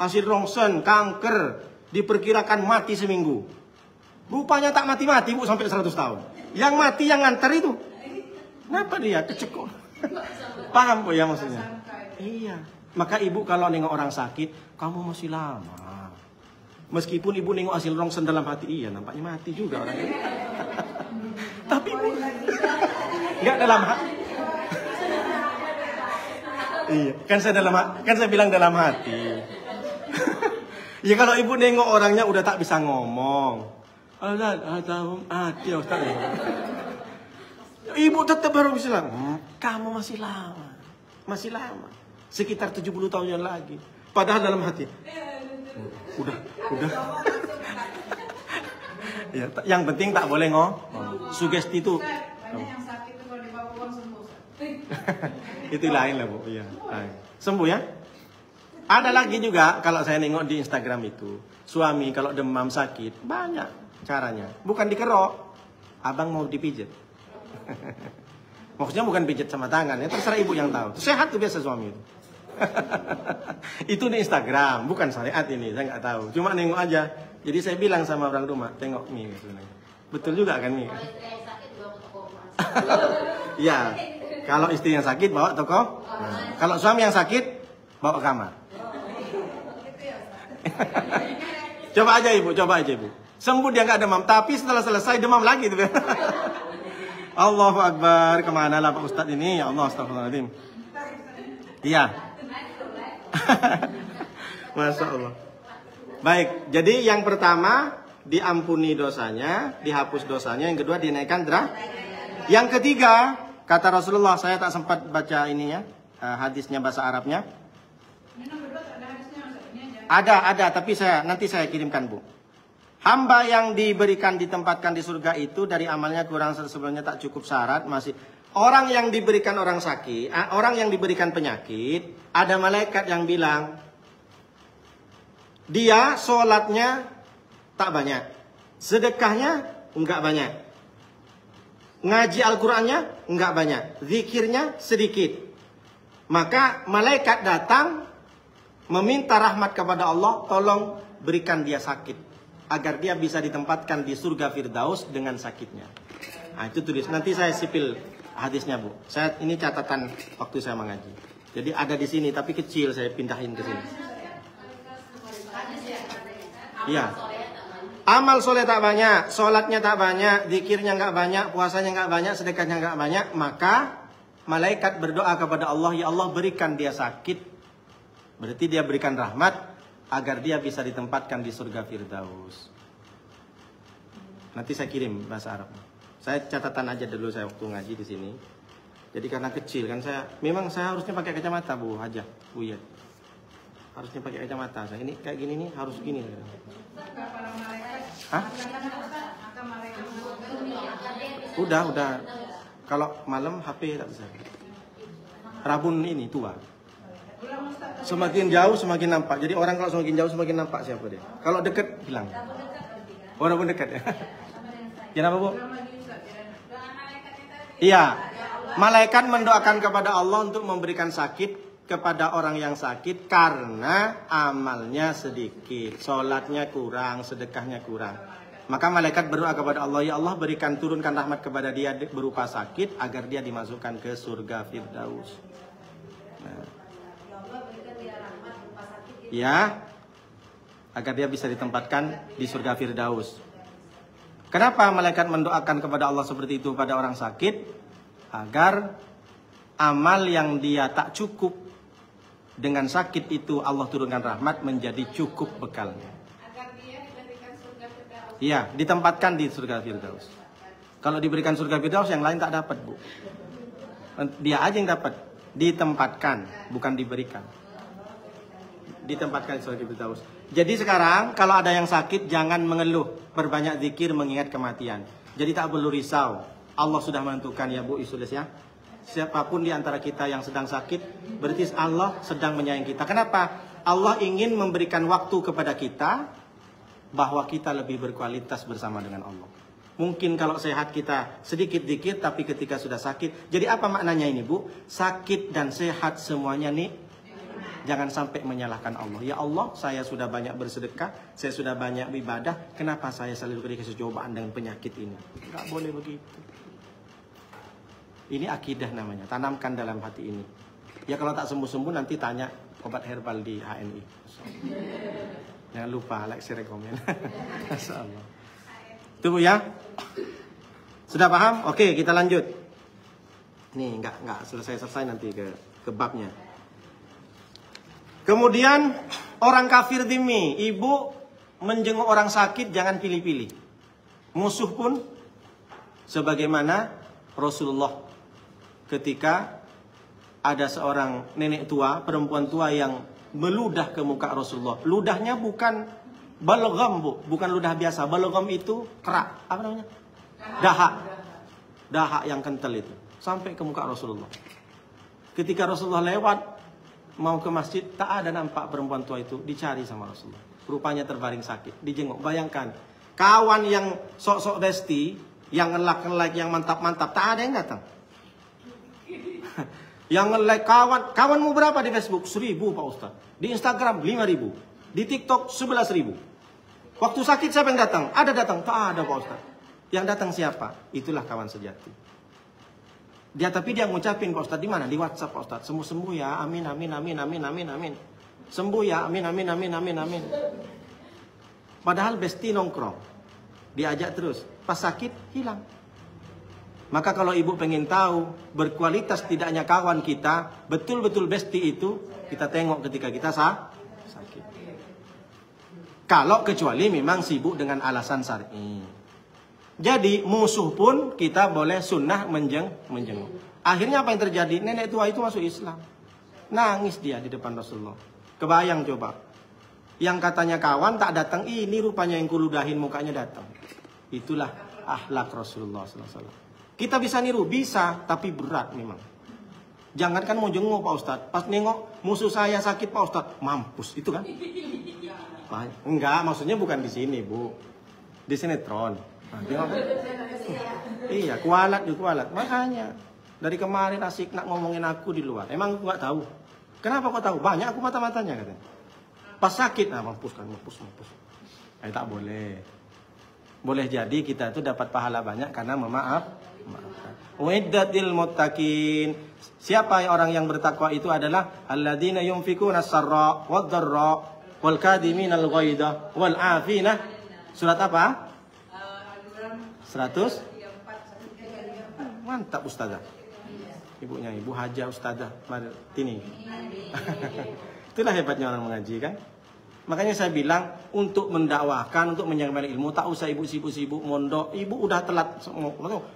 Hasil ronsen, kanker, diperkirakan mati seminggu. Rupanya tak mati-mati Bu sampai 100 tahun. Yang mati yang nganter itu. Kenapa dia kecekok? Paham Bu ya maksudnya? Iya. Maka ibu kalau nengok orang sakit, kamu masih lama. Meskipun ibu nengok hasil ronsen dalam hati, iya nampaknya mati juga orang ini. Tapi Bu, nggak dalam hati. Iya, kan saya bilang dalam hati. Ya kalau ibu nengok orangnya udah tak bisa ngomong. Ustaz. Ibu tetap baru bisa kamu masih lama. Masih lama. Sekitar 70 tahun lagi. Padahal dalam hati. Udah. Ya, yang penting tak boleh sugesti itu. Banyak yang sakit itu kalau dibawa uang sembuh. Itu lain lah Bu. Iya. Sembuh ya. Ada lagi juga kalau saya nengok di Instagram itu, suami kalau demam sakit banyak caranya. Bukan dikerok, abang mau dipijit. Maksudnya bukan pijit sama tangan, ya terserah ibu yang tahu. Sehat tuh biasa suami itu. Itu di Instagram, bukan syariat ini, saya nggak tahu. Cuma nengok aja. Jadi saya bilang sama orang rumah, tengok nih. Betul juga kan nih? Ya, kalau istri yang sakit bawa toko. Nah, kalau suami yang sakit bawa kamar. Coba aja ibu. Sembuh dia nggak demam, tapi setelah selesai demam lagi tuh. Allahu Akbar, kemana lah Pak Ustadz ini? Ya Allah, astagfirullahaladzim. Iya. Masya Allah. Baik, jadi yang pertama diampuni dosanya, dihapus dosanya. Yang kedua dinaikkan derajat. Yang ketiga, kata Rasulullah, saya tak sempat baca ininya, hadisnya bahasa Arabnya. Ada, tapi nanti saya kirimkan Bu. Hamba yang diberikan ditempatkan di surga itu dari amalnya kurang sebelumnya tak cukup syarat masih. Orang yang diberikan orang sakit, orang yang diberikan penyakit, ada malaikat yang bilang, dia sholatnya tak banyak, sedekahnya enggak banyak, ngaji Al-Qurannya enggak banyak, zikirnya sedikit. Maka malaikat datang meminta rahmat kepada Allah, tolong berikan dia sakit, agar dia bisa ditempatkan di surga Firdaus dengan sakitnya. Nah itu tulis, nanti saya sipil hadisnya Bu. Ini catatan waktu saya mengaji. Jadi ada di sini tapi kecil, saya pindahin ke sini. Iya. Amal soleh tak banyak, sholatnya tak banyak, zikirnya nggak banyak, puasanya nggak banyak, sedekahnya nggak banyak. Maka malaikat berdoa kepada Allah, ya Allah berikan dia sakit. Berarti dia berikan rahmat agar dia bisa ditempatkan di surga Firdaus. Nanti saya kirim bahasa Arab. Saya catatan aja dulu saya waktu ngaji di sini. Jadi karena kecil kan saya harusnya pakai kacamata Bu Hajah, Bu ya. Harusnya pakai kacamata. Saya ini kayak gini nih harus gini. Hah? Udah. Kalau malam HP tak bisa. Rabun ini tua. Semakin jauh semakin nampak. Jadi orang kalau semakin jauh semakin nampak siapa dia. Kalau dekat hilang. Oh, rabun dekat ya. Kenapa Bu? Iya, malaikat mendoakan kepada Allah untuk memberikan sakit kepada orang yang sakit karena amalnya sedikit, sholatnya kurang, sedekahnya kurang. Maka malaikat berdoa kepada Allah, ya Allah berikan turunkan rahmat kepada dia berupa sakit agar dia dimasukkan ke surga Firdaus. Nah. Ya, agar dia bisa ditempatkan di surga Firdaus. Kenapa malaikat mendoakan kepada Allah seperti itu pada orang sakit? Agar amal yang dia tak cukup dengan sakit itu Allah turunkan rahmat menjadi cukup bekalnya. Agar dia diberikan surga Firdaus. Iya, ditempatkan di surga Firdaus. Kalau diberikan surga Firdaus yang lain tak dapat Bu. Dia aja yang dapat. Ditempatkan, bukan diberikan. Ditempatkan di surga Firdaus. Jadi sekarang kalau ada yang sakit jangan mengeluh, perbanyak zikir mengingat kematian. Jadi tak perlu risau. Allah sudah menentukan ya Bu Isulis ya. Siapapun di antara kita yang sedang sakit, berarti Allah sedang menyayangi kita. Kenapa? Allah ingin memberikan waktu kepada kita bahwa kita lebih berkualitas bersama dengan Allah. Mungkin kalau sehat kita sedikit zikir, tapi ketika sudah sakit. Jadi apa maknanya ini Bu? Sakit dan sehat semuanya nih. Jangan sampai menyalahkan Allah. Ya Allah, saya sudah banyak bersedekah, saya sudah banyak ibadah, kenapa saya selalu dikasih cobaan dengan penyakit ini? Enggak boleh begitu. Ini akidah namanya, tanamkan dalam hati ini. Ya kalau tak sembuh-sembuh nanti tanya obat herbal di HNI. Jangan lupa like, share, komen. Masyaallah. Itu ya. Sudah paham? Oke, kita lanjut. Nih, enggak selesai nanti ke babnya. Kemudian orang kafir dhimmi, ibu menjenguk orang sakit jangan pilih-pilih. Musuh pun sebagaimana Rasulullah ketika ada seorang nenek tua, perempuan tua yang meludah ke muka Rasulullah. Ludahnya bukan Balgham, Bu, bukan ludah biasa. Balgham itu kerak, apa namanya? Dahak. Dahak yang kental itu. Sampai ke muka Rasulullah. Ketika Rasulullah lewat, mau ke masjid, tak ada nampak perempuan tua itu. Dicari sama Rasulullah. Rupanya terbaring sakit. Dijenguk. Bayangkan, kawan yang sok-sok besti, yang nge-like, yang mantap-mantap, tak ada yang datang. Yang nge-like kawanmu berapa di Facebook? 1000, Pak Ustaz. Di Instagram 5000. Di TikTok 11.000. Waktu sakit siapa yang datang? Ada datang? Tak ada, Pak Ustaz. Yang datang siapa? Itulah kawan sejati. Tapi dia ngucapin, Pak Ustaz, di mana? Di WhatsApp, Pak Ustaz. Sembuh ya, amin, amin, amin, amin, amin, amin. Sembuh ya, amin, amin, amin, amin, amin. Padahal besti nongkrong. Diajak terus. Pas sakit, hilang. Maka kalau ibu pengen tahu berkualitas tidaknya kawan kita, betul-betul besti itu, kita tengok ketika kita sakit. Kalau kecuali memang sibuk dengan alasan syar'i. Jadi musuh pun kita boleh sunnah menjenguk. Akhirnya apa yang terjadi? Nenek tua itu masuk Islam. Nangis dia di depan Rasulullah. Kebayang coba. Yang katanya kawan tak datang, ini rupanya yang kuludahin mukanya datang. Itulah akhlak Rasulullah SAW. Kita bisa niru, bisa, tapi berat memang. Jangankan mau jenguk, Pak Ustadz. Pas nengok musuh saya sakit, Pak Ustadz, mampus. Itu kan? Enggak, maksudnya bukan di sini, Bu. Di sinetron. Nah, iya, kualat. Makanya dari kemarin asik nak ngomongin aku di luar. Emang aku nggak tahu. Kenapa kau tahu? Banyak aku mata-matanya katanya. Pas sakit, nah mampus. Tak boleh. Boleh jadi kita itu dapat pahala banyak karena memaafkan. Uiddatil muttaqin. Siapa orang yang bertakwa itu adalah alladzina yunfikuna as-sarra wad-dharra wal kadiminal ghaidha wal afina. Surat apa? 100. Mantap Ustazah. Ibunya Ibu Haja Ustazah Martini. Itulah hebatnya orang mengaji kan. Makanya saya bilang untuk mendakwahkan, untuk menyampaikan ilmu, tak usah ibu sibuk-sibuk mondok. Ibu udah telat.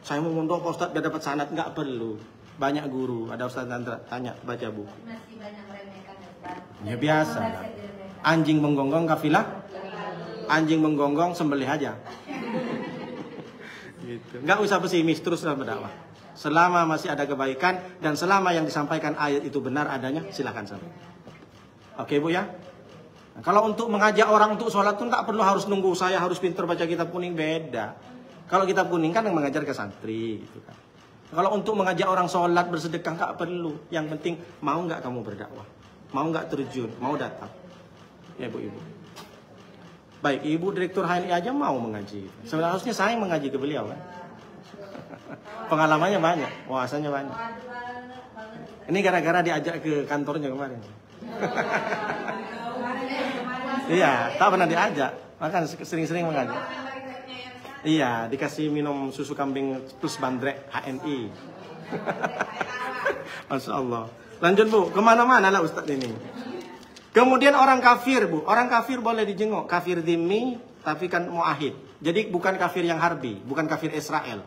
Saya mau mondok Pak Ustaz biar dapat sanad, nggak perlu. Banyak guru. Ada Ustaz Chandra tanya baca buku. Masih banyak meremehkan Ustaz. Ya biasa. Anjing menggonggong kafilah. Anjing menggonggong sembelih aja. Gitu. Nggak usah pesimis, teruslah berdakwah. Selama masih ada kebaikan dan selama yang disampaikan ayat itu benar adanya, silakan sampaikan. Oke Bu ya. Nah, kalau untuk mengajak orang untuk sholat pun tak perlu harus nunggu saya harus pintar baca kitab kuning, beda. Kalau kitab kuning kan yang mengajar ke santri gitu kan. Kalau untuk mengajak orang sholat bersedekah tak perlu. Yang penting mau nggak kamu berdakwah, mau nggak terjun, mau datang. Ya Bu Ibu. Baik, Ibu Direktur HNI aja mau mengaji. Seharusnya saya mengaji ke beliau kan. Pengalamannya banyak, wawasannya banyak. Ini gara-gara diajak ke kantornya kemarin. Iya, tak pernah diajak, makanya sering-sering mengajak. Iya, dikasih minum susu kambing plus bandrek HNI. Masya Allah. Lanjut Bu, kemana-mana lah Ustadz ini. Kemudian orang kafir Bu, orang kafir boleh dijenguk. Kafir dhimmi, tapi kan mu'ahid. Jadi bukan kafir yang harbi, bukan kafir Israel.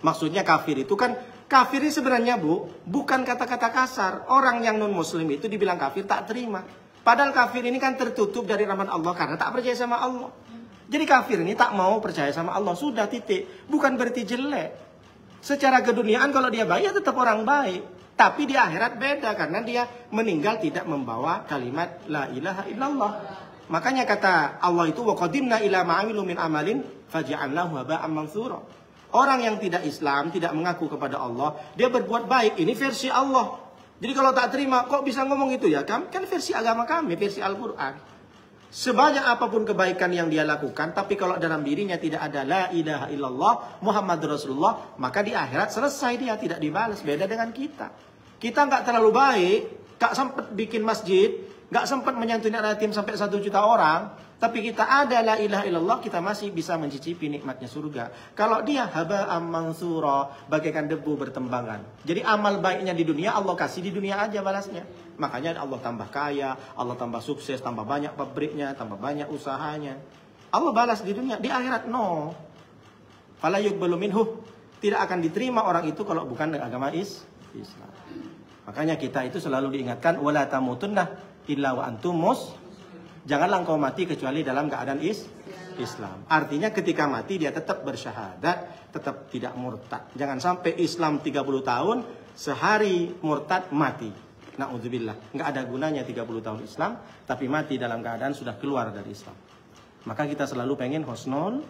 Maksudnya kafir itu kan, kafir ini sebenarnya Bu, bukan kata-kata kasar. Orang yang non-muslim itu dibilang kafir tak terima. Padahal kafir ini kan tertutup dari rahmat Allah karena tak percaya sama Allah. Jadi kafir ini tak mau percaya sama Allah. Sudah titik. Bukan berarti jelek. Secara keduniaan kalau dia baik ya tetap orang baik. Tapi di akhirat beda karena dia meninggal tidak membawa kalimat la ilaha illallah. Makanya kata Allah itu wa qadimna ila ma'amilu min amalin faj'alnahu haba'an mansura. Orang yang tidak Islam, tidak mengaku kepada Allah, dia berbuat baik. Ini versi Allah. Jadi kalau tak terima, kok bisa ngomong itu ya? Kan versi agama kami, versi Al-Quran. Sebanyak apapun kebaikan yang dia lakukan, tapi kalau dalam dirinya tidak ada la ilaha illallah Muhammad Rasulullah, maka di akhirat selesai dia, tidak dibalas. Beda dengan kita. Kita nggak terlalu baik, nggak sempat bikin masjid, nggak sempat menyantuni yatim sampai 1 juta orang, tapi kita ada la ilaha illallah, kita masih bisa mencicipi nikmatnya surga. Kalau dia haba'an mansura, bagaikan debu bertembangan. Jadi amal baiknya di dunia Allah kasih di dunia aja balasnya. Makanya Allah tambah kaya, Allah tambah sukses, tambah banyak pabriknya, tambah banyak usahanya. Allah balas di dunia, di akhirat no. Fala yuqbalu minhu, tidak akan diterima orang itu kalau bukan dengan agama Islam. Makanya kita itu selalu diingatkan wala tamutunna illa wa antum Janganlah engkau mati kecuali dalam keadaan Islam. Artinya ketika mati dia tetap bersyahadat, tetap tidak murtad. Jangan sampai Islam 30 tahun, sehari murtad mati. Na'udzubillah. Nggak ada gunanya 30 tahun Islam, tapi mati dalam keadaan sudah keluar dari Islam. Maka kita selalu pengen husnul.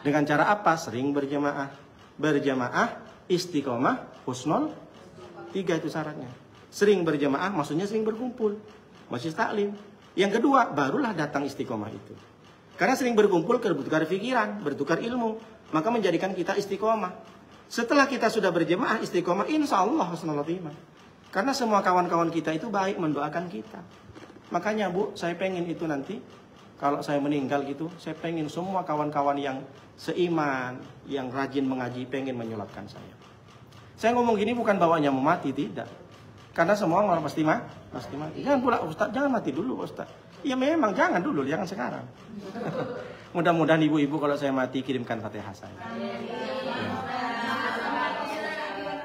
Dengan cara apa? Sering berjamaah. Berjamaah, istiqomah, husnul. 3 itu syaratnya. Sering berjamaah, maksudnya sering berkumpul. Masih taklim. Yang kedua, barulah datang istiqomah itu. Karena sering berkumpul, bertukar pikiran, bertukar ilmu. Maka menjadikan kita istiqomah. Setelah kita sudah berjamaah istiqomah, insya Allah husnul khotimah. Karena semua kawan-kawan kita itu baik mendoakan kita. Makanya Bu, saya pengen itu nanti, kalau saya meninggal gitu, saya pengen semua kawan-kawan yang seiman, yang rajin mengaji, pengen menyolatkan saya. Saya ngomong gini bukan bawanya mau mati, tidak. Karena semua orang pasti mati. Jangan pula Ustaz, jangan mati dulu Ustaz. Ya memang jangan dulu, jangan sekarang. Mudah-mudahan ibu-ibu kalau saya mati kirimkan Fatihah saya.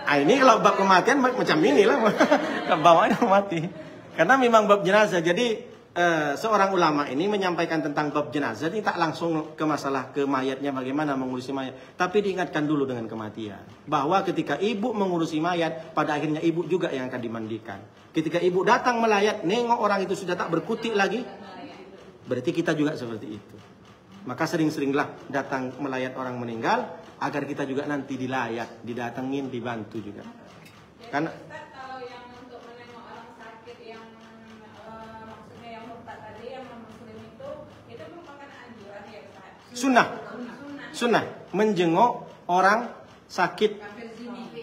Ah, ini kalau bab kematian macam inilah bawanya mati. Karena memang bab jenazah. Jadi seorang ulama ini menyampaikan tentang bab jenazah ini tak langsung ke masalah ke mayatnya bagaimana mengurusi mayat, tapi diingatkan dulu dengan kematian. Bahwa ketika ibu mengurusi mayat, pada akhirnya ibu juga yang akan dimandikan. Ketika ibu datang melayat, nengok orang itu sudah tak berkutik lagi, berarti kita juga seperti itu. Maka sering-seringlah datang melayat orang meninggal, agar kita juga nanti dilayat, didatengin, dibantu juga. Karena kalau yang untuk menengok orang sakit yang maksudnya yang murtad tadi, yang non-muslim itu merupakan anjuran ya Ustaz? Sunnah. Menjenguk orang sakit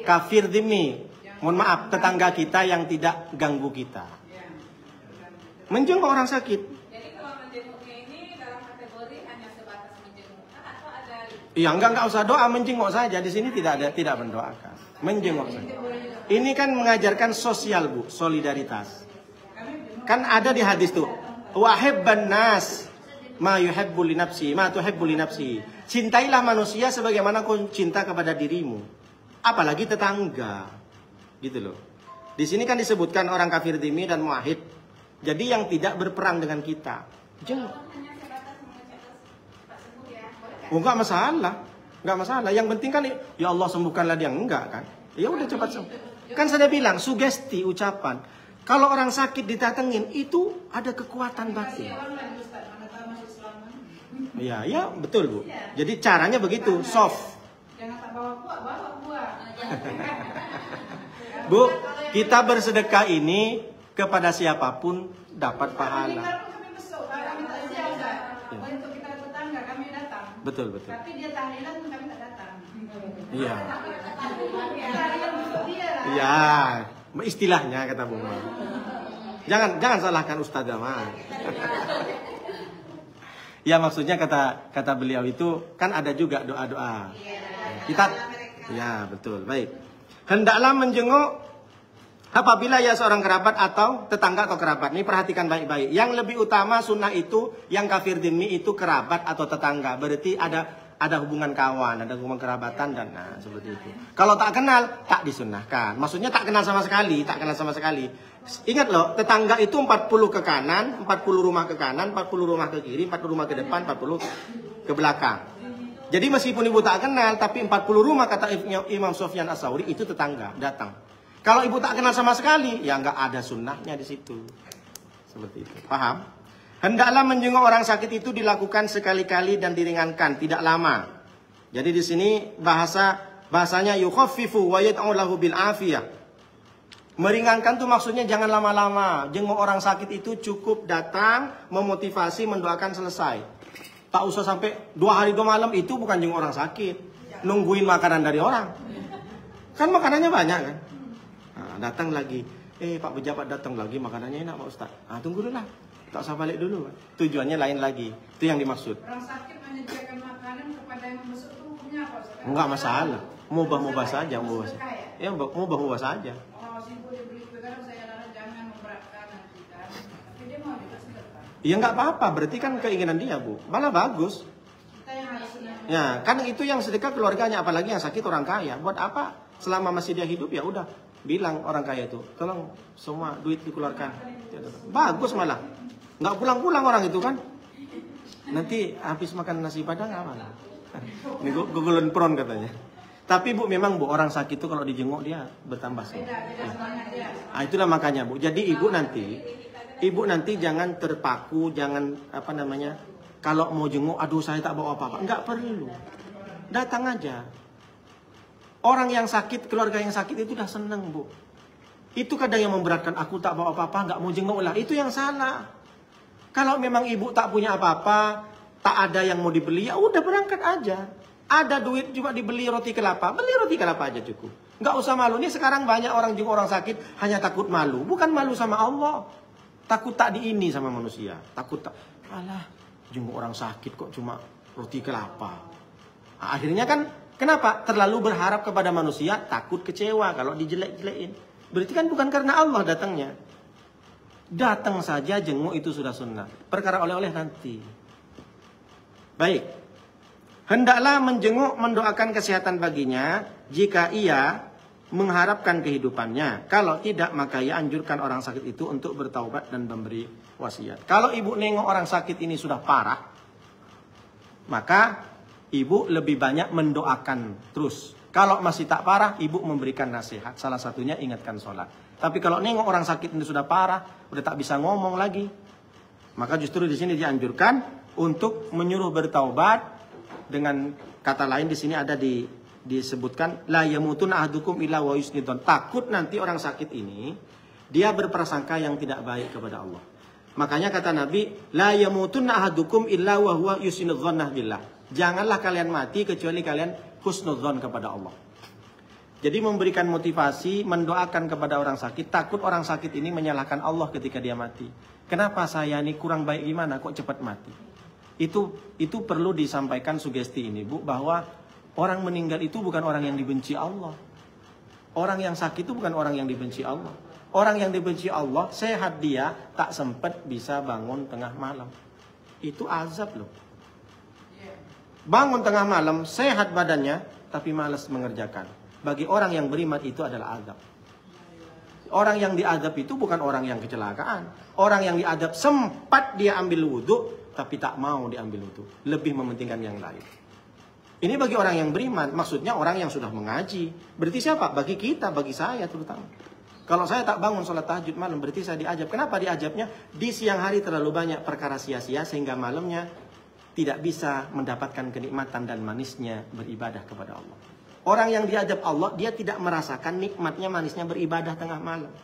kafir dhimmi. Mohon maaf, tetangga kita yang tidak ganggu kita. Menjenguk orang sakit. Jadi kalau menjenguknya ini dalam kategori hanya sebatas menjenguk atau ada? Iya, enggak usah doa, menjenguk saja. Di sini tidak mendoakan. Menjenguk saja. Ini kan mengajarkan sosial, Bu, solidaritas. Kan ada di hadis tuh, wa hibban nas ma yuhibbu li nafsi, ma tuhibbu li nafsi. Cintailah manusia sebagaimana kau cinta kepada dirimu. Apalagi tetangga. Gitu loh. Di sini kan disebutkan orang kafir dhimmi dan muahid. Jadi yang tidak berperang dengan kita. Jenguk. Oh, enggak masalah. Enggak masalah. Yang penting kan ya Allah sembuhkanlah dia, enggak kan? Ya udah cepat sembuh. Kan saya bilang sugesti ucapan. Kalau orang sakit didatengin itu ada kekuatan batin. Ya betul Bu. Jadi caranya begitu, soft. Jangan tak bawa buah. Bu, kita bersedekah ini kepada siapapun dapat pahala. Untuk kita tetangga kami datang. Betul. Tapi dia tahlilan kami tak datang. Iya. Iya, istilahnya kata Bu Ma. Jangan salahkan Ustaz Jamal. Ya maksudnya kata beliau itu kan ada juga doa-doa. Kita ya betul, baik. Hendaklah menjenguk apabila ya seorang kerabat atau tetangga atau kerabat. Ini perhatikan baik-baik. Yang lebih utama sunnah itu yang kafir dhimmi itu kerabat atau tetangga. Berarti ada hubungan kawan, ada hubungan kerabatan dan seperti itu. Kalau tak kenal, tak disunnahkan. Maksudnya tak kenal sama sekali, Ingat loh, tetangga itu 40 ke kanan, 40 rumah ke kanan, 40 rumah ke kiri, 40 rumah ke depan, 40 ke belakang. Jadi meskipun ibu tak kenal, tapi 40 rumah kata Imam Sufyan Ats-Tsauri itu tetangga datang. Kalau ibu tak kenal sama sekali, ya nggak ada sunnahnya di situ. Seperti itu. Paham? Hendaklah menjenguk orang sakit itu dilakukan sekali-kali dan diringankan, tidak lama. Jadi di sini bahasanya yukhaffifu wa yad'u lahu bil afiyah. Meringankan tuh maksudnya jangan lama-lama. Jenguk orang sakit itu cukup datang, memotivasi, mendoakan, selesai. Tak usah sampai 2 hari 2 malam, itu bukan jenguk orang sakit. Nungguin makanan dari orang. Kan makanannya banyak kan. Datang lagi. Pak pejabat datang lagi, makanannya enak Pak Ustaz. Tunggu dulu lah. Tak usah balik dulu. Tujuannya lain lagi. Itu yang dimaksud. Orang sakit menyediakan makanan kepada yang membesuk itu hukumnya apa Ustaz? Enggak masalah. Mubah-mubah saja. Ya mubah-mubah saja. Orang sibuk dibeli begadang saya jangan memberatkan nanti kan. Tapi dia mau dikasih sedekah. Ya nggak apa-apa, berarti kan keinginan dia Bu. Malah bagus. Kita yang harus senang. Ya kan itu yang sedekah keluarganya, apalagi yang sakit orang kaya. Buat apa? Selama masih dia hidup ya udah bilang orang kaya itu, tolong semua duit dikeluarkan. Bagus malah. Nggak pulang-pulang orang itu kan. Nanti habis makan nasi padang apa? Ini gugulan pron katanya. Tapi Bu, memang Bu, orang sakit itu kalau dijenguk dia bertambah semangat. Nah, itulah makanya Bu. Jadi ibu nanti jangan terpaku, jangan apa namanya, kalau mau jenguk, aduh saya tak bawa apa-apa. Enggak perlu. Datang aja. Orang yang sakit, keluarga yang sakit itu udah seneng Bu. Itu kadang yang memberatkan, aku tak bawa apa-apa, nggak mau jenguk lah. Itu yang salah. Kalau memang ibu tak punya apa-apa, tak ada yang mau dibeli, ya udah berangkat aja. Ada duit juga dibeli roti kelapa, beli roti kelapa aja cukup. Nggak usah malu. Ini sekarang banyak orang jenguk orang sakit hanya takut malu. Bukan malu sama Allah. Takut tak diini sama manusia. Takut tak, alah jenguk orang sakit kok cuma roti kelapa. Nah, akhirnya kan kenapa? Terlalu berharap kepada manusia, takut kecewa kalau dijelek-jelekin. Berarti kan bukan karena Allah datangnya. Datang saja jenguk itu sudah sunnah. Perkara oleh-oleh nanti. Baik. Hendaklah menjenguk, mendoakan kesehatan baginya jika ia mengharapkan kehidupannya. Kalau tidak, maka ia anjurkan orang sakit itu untuk bertaubat dan memberi wasiat. Kalau ibu nengok orang sakit ini sudah parah, maka ibu lebih banyak mendoakan terus. Kalau masih tak parah, ibu memberikan nasihat. Salah satunya ingatkan sholat. Tapi kalau nengok orang sakit ini sudah parah, udah tak bisa ngomong lagi, maka justru di sini dianjurkan untuk menyuruh bertaubat. Dengan kata lain di sini ada disebutkan la yamutun ahadukum illa wa yusnidon. Takut nanti orang sakit ini dia berprasangka yang tidak baik kepada Allah. Makanya kata Nabi, la yamutun ahadukum illa wa huwa yusnidzannah billah. Janganlah kalian mati kecuali kalian husnudzon kepada Allah. Jadi memberikan motivasi, mendoakan kepada orang sakit. Takut orang sakit ini menyalahkan Allah ketika dia mati. Kenapa saya ini kurang baik gimana kok cepat mati? Itu perlu disampaikan sugesti ini Bu, bahwa orang meninggal itu bukan orang yang dibenci Allah. Orang yang sakit itu bukan orang yang dibenci Allah. Orang yang dibenci Allah, sehat dia, tak sempat bisa bangun tengah malam. Itu azab loh. Bangun tengah malam, sehat badannya, tapi malas mengerjakan. Bagi orang yang beriman itu adalah azab. Orang yang diazab itu bukan orang yang kecelakaan. Orang yang diazab sempat dia ambil wudhu, tapi tak mau diambil wudhu. Lebih mementingkan yang lain. Ini bagi orang yang beriman. Maksudnya orang yang sudah mengaji. Berarti siapa? Bagi kita, bagi saya terutama. Kalau saya tak bangun sholat tahajud malam, berarti saya diazab. Kenapa diazabnya? Di siang hari terlalu banyak perkara sia-sia, sehingga malamnya tidak bisa mendapatkan kenikmatan dan manisnya beribadah kepada Allah. Orang yang diazab Allah, dia tidak merasakan nikmatnya manisnya beribadah tengah malam.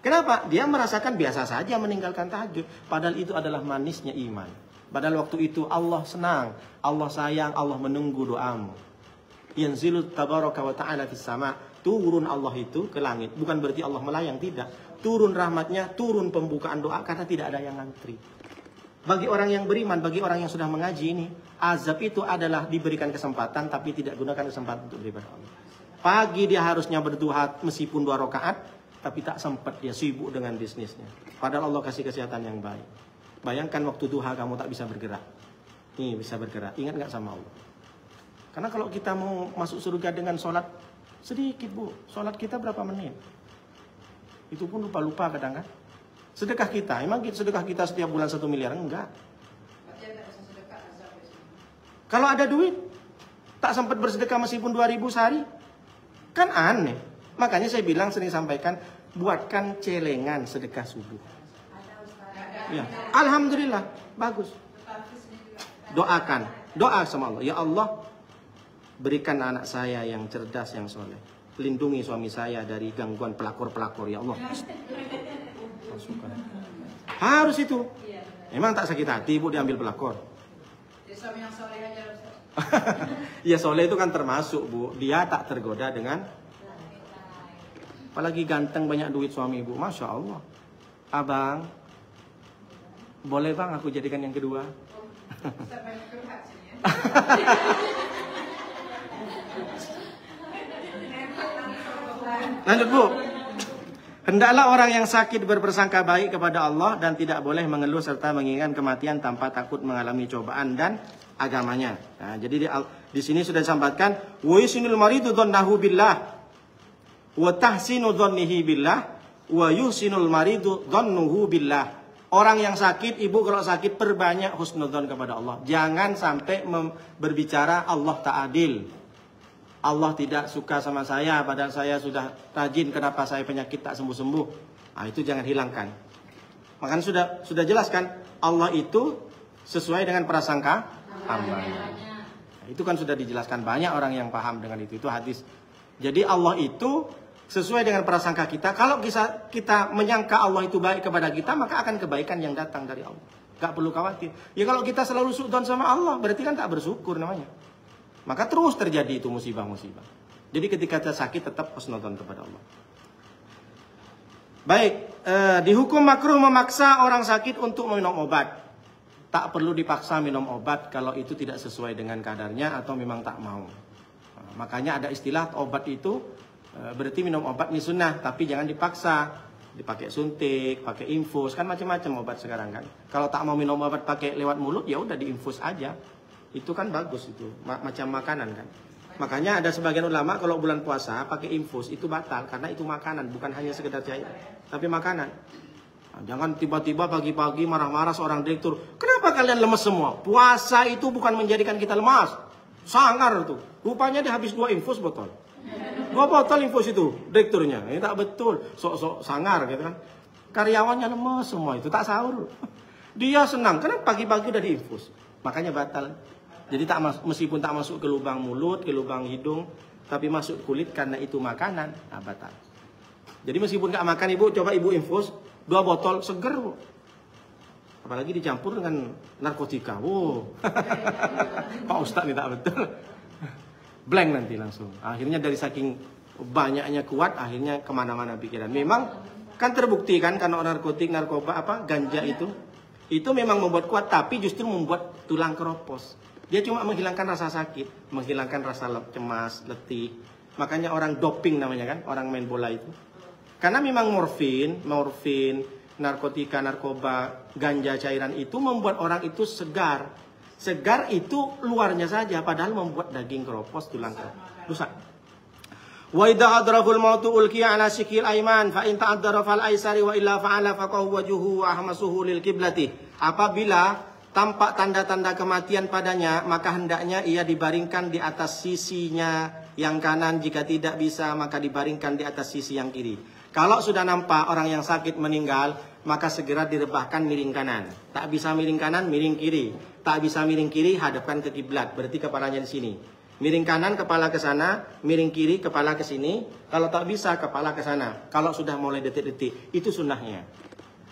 Kenapa? Dia merasakan biasa saja meninggalkan tahajud. Padahal itu adalah manisnya iman. Padahal waktu itu Allah senang, Allah sayang, Allah menunggu doamu. Yanzilu tabaraka wa ta'ala fis sama. Turun Allah itu ke langit. Bukan berarti Allah melayang, tidak. Turun rahmatnya, turun pembukaan doa karena tidak ada yang ngantri. Bagi orang yang beriman, bagi orang yang sudah mengaji ini, azab itu adalah diberikan kesempatan tapi tidak gunakan kesempatan untuk beribadah Allah. Pagi dia harusnya berduha meskipun 2 rakaat, tapi tak sempat, dia sibuk dengan bisnisnya. Padahal Allah kasih kesehatan yang baik. Bayangkan waktu duha kamu tak bisa bergerak. Nih bisa bergerak, ingat gak sama Allah? Karena kalau kita mau masuk surga dengan sholat sedikit Bu, sholat kita berapa menit? Itu pun lupa-lupa kadang kan. Sedekah kita, emang sedekah kita setiap bulan 1 miliar? Enggak. Kalau ada duit, tak sempat bersedekah meskipun 2.000 sehari, kan aneh. Makanya saya bilang, sering sampaikan, buatkan celengan sedekah subuh. Ya, alhamdulillah, bagus. Doakan, doa sama Allah. Ya Allah, berikan anak saya yang cerdas, yang soleh. Lindungi suami saya dari gangguan pelakor-pelakor, ya Allah. Harus itu. Emang tak sakit hati Bu diambil pelakor? Suami yang soleh aja. Ya soleh itu kan termasuk Bu. Dia tak tergoda dengan, apalagi ganteng banyak duit suami Ibu. Masya Allah. Abang, boleh bang aku jadikan yang kedua? Lanjut Bu. Hendaklah orang yang sakit berprasangka baik kepada Allah dan tidak boleh mengeluh serta menginginkan kematian tanpa takut mengalami cobaan dan agamanya. Nah, jadi di sini sudah disampaikan, wa yusinul maridu dhannahu billah wa tahsinu dhannihi billah wa yusinul maridu dhannuhu billah. Orang yang sakit, ibu kalau sakit perbanyak husnudzon kepada Allah. Jangan sampai berbicara Allah tak adil. Allah tidak suka sama saya, padahal saya sudah rajin, kenapa saya penyakit tak sembuh-sembuh. Nah, itu jangan hilangkan. Makanya sudah jelaskan, Allah itu sesuai dengan prasangka hambanya. Nah, itu kan sudah dijelaskan, banyak orang yang paham dengan itu hadis. Jadi Allah itu sesuai dengan prasangka kita. Kalau kita menyangka Allah itu baik kepada kita, maka akan kebaikan yang datang dari Allah. Gak perlu khawatir. Ya kalau kita selalu suudzon sama Allah, berarti kan tak bersyukur namanya. Maka terus terjadi itu musibah-musibah. Jadi ketika kita sakit tetap husnudzon kepada Allah. Baik, dihukum makruh memaksa orang sakit untuk minum obat. Tak perlu dipaksa minum obat kalau itu tidak sesuai dengan kadarnya atau memang tak mau. Nah, makanya ada istilah obat itu berarti minum obat ini sunnah, tapi jangan dipaksa. Dipakai suntik, pakai infus, kan macam-macam obat sekarang kan. Kalau tak mau minum obat pakai lewat mulut, ya udah diinfus aja. Itu kan bagus itu, macam makanan kan. Makanya ada sebagian ulama kalau bulan puasa pakai infus itu batal karena itu makanan, bukan hanya sekedar cair, tapi makanan. Nah, jangan tiba-tiba pagi-pagi marah-marah seorang direktur. Kenapa kalian lemes semua? Puasa itu bukan menjadikan kita lemas. Sangar tuh. Rupanya dia habis 2 infus botol. 2 botol infus itu direkturnya. Ini tak betul. Sok-sok sangar gitu kan. Karyawannya lemes semua itu, tak sahur. Dia senang karena pagi-pagi udah diinfus. Makanya batal. Jadi meskipun tak masuk ke lubang mulut, ke lubang hidung, tapi masuk kulit karena itu makanan, nah batal. Jadi meskipun gak makan ibu, coba ibu infus 2 botol seger. Apalagi dicampur dengan narkotika. Wow. Pak Ustadz ini tak betul. Blank nanti langsung. Akhirnya dari saking banyaknya kuat, akhirnya kemana-mana pikiran. Memang kan terbukti kan karena narkotik, narkoba, ganja itu memang membuat kuat, tapi justru membuat tulang keropos. Dia cuma menghilangkan rasa sakit, menghilangkan rasa cemas, letih. Makanya orang doping namanya kan, orang main bola itu. Karena memang morfin, narkotika, narkoba, ganja cairan itu membuat orang itu segar. Segar itu luarnya saja, padahal membuat daging keropos, tulang keropos rusak. Wa idza adraful mautu ulqiya ala sikil aiman fa in ta'addara fal aisari wa illa fa'ala faqahu wajuhu wa ahmasuhu lil qiblati. Apabila tampak tanda-tanda kematian padanya, maka hendaknya ia dibaringkan di atas sisinya yang kanan, jika tidak bisa maka dibaringkan di atas sisi yang kiri. Kalau sudah nampak orang yang sakit meninggal, maka segera direbahkan miring kanan. Tak bisa miring kanan, miring kiri. Tak bisa miring kiri, hadapkan ke kiblat. Berarti kepalanya di sini. Miring kanan, kepala ke sana. Miring kiri, kepala ke sini. Kalau tak bisa, kepala ke sana. Kalau sudah mulai detik-detik, itu sunnahnya.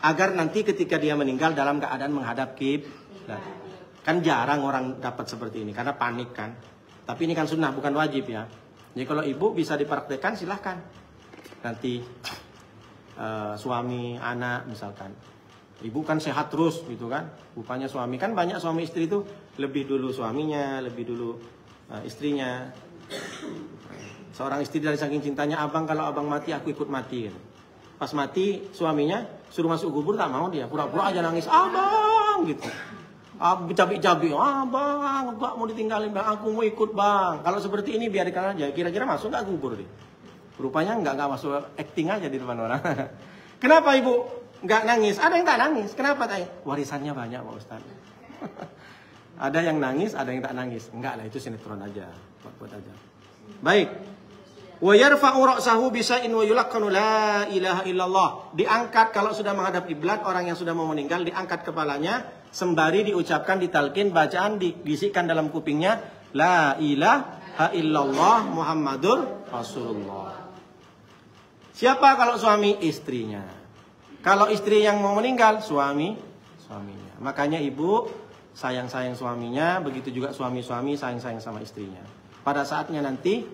Agar nanti ketika dia meninggal dalam keadaan menghadap kiblat. Kan jarang orang dapat seperti ini, karena panik kan. Tapi ini kan sunnah, bukan wajib ya. Jadi kalau ibu bisa dipraktekkan, silahkan. Nanti suami, anak misalkan. Ibu kan sehat terus gitu kan. Rupanya suami, kan banyak suami istri itu lebih dulu suaminya, lebih dulu istrinya. Seorang istri dari saking cintanya, abang kalau abang mati aku ikut mati gitu. Pas mati suaminya suruh masuk kubur, tak mau dia. Pura-pura aja nangis, abang gitu. Cabik-cabik, abang gak mau ditinggalin bang, aku mau ikut bang. Kalau seperti ini biarkan aja, kira-kira masuk gak kubur dia? Rupanya nggak masuk, acting aja di depan orang. Kenapa ibu nggak nangis? Ada yang tak nangis. Kenapa tak? Warisannya banyak Pak Ustaz. Ada yang nangis, ada yang tak nangis. Enggak lah, itu sinetron aja, buat aja. Baik. Wa yarfa'u ra'sahu bisa'in wa yulaqqanu la ilaha illallah. Diangkat kalau sudah menghadap kiblat, orang yang sudah mau meninggal diangkat kepalanya sembari diucapkan ditalkin bacaan, dibisikkan dalam kupingnya la ilaha illallah Muhammadur Rasulullah. Siapa kalau suami? Istrinya. Kalau istri yang mau meninggal, suaminya. Makanya ibu sayang-sayang suaminya, begitu juga suami-suami sayang-sayang sama istrinya. Pada saatnya nanti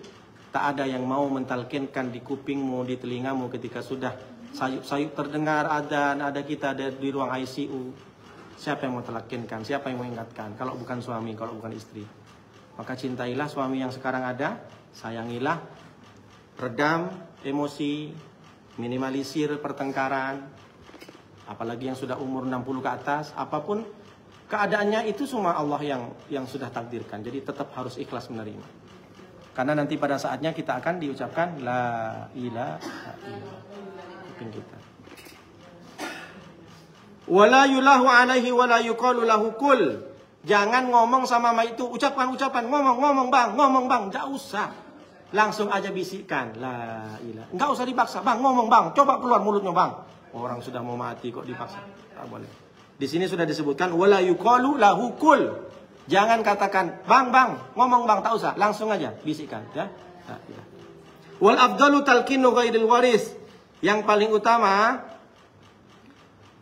tak ada yang mau mentalkinkan di kupingmu, di telingamu ketika sudah sayup-sayup terdengar adzan, ada kita ada di ruang ICU. Siapa yang mau talkinkan? Siapa yang mau ingatkan? Kalau bukan suami, kalau bukan istri. Maka cintailah suami yang sekarang ada, sayangilah, redam emosi, minimalisir pertengkaran. Apalagi yang sudah umur 60 ke atas, apapun keadaannya itu semua Allah yang sudah takdirkan. Jadi tetap harus ikhlas menerima. Karena nanti pada saatnya kita akan diucapkan la ilaha illallah. Kuping kita. Wala yulahu alaihi wala yuqalu lahu kul. Jangan ngomong sama mayit itu ucapan-ucapan, ngomong bang, enggak usah. Langsung aja bisikan, la ilaha. Enggak usah dipaksa, bang, ngomong bang, coba keluar mulutnya bang. Orang sudah mau mati kok dipaksa. Tak boleh. Di sini sudah disebutkan wala yuqalu lahu kul. Jangan katakan, bang, ngomong bang, tak usah, langsung aja bisikan, ya. Wal afdalu talqinu ghairil waris. Yang paling utama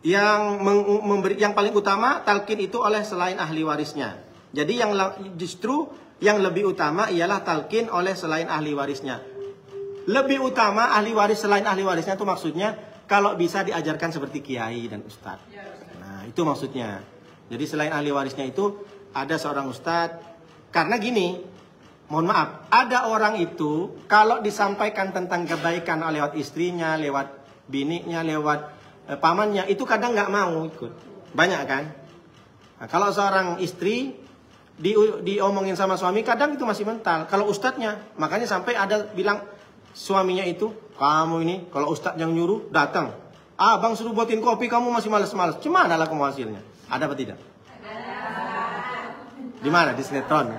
yang paling utama talqin itu oleh selain ahli warisnya. Jadi justru yang lebih utama ialah talqin oleh selain ahli warisnya. Lebih utama ahli waris selain ahli warisnya itu maksudnya kalau bisa diajarkan seperti kiai dan ustadz. Nah, itu maksudnya. Jadi selain ahli warisnya itu ada seorang ustadz. Karena gini, mohon maaf, ada orang itu kalau disampaikan tentang kebaikan lewat istrinya, lewat biniknya, lewat pamannya, itu kadang nggak mau ikut. Banyak kan? Nah, kalau seorang istri diomongin sama suami, kadang itu masih mental. Kalau ustadznya, makanya sampai ada bilang suaminya itu, kamu ini kalau ustadz yang nyuruh datang, bang suruh buatin kopi, kamu masih malas-malas. Gimana lah kamu hasilnya? Ada apa tidak? Di mana? Di sinetron?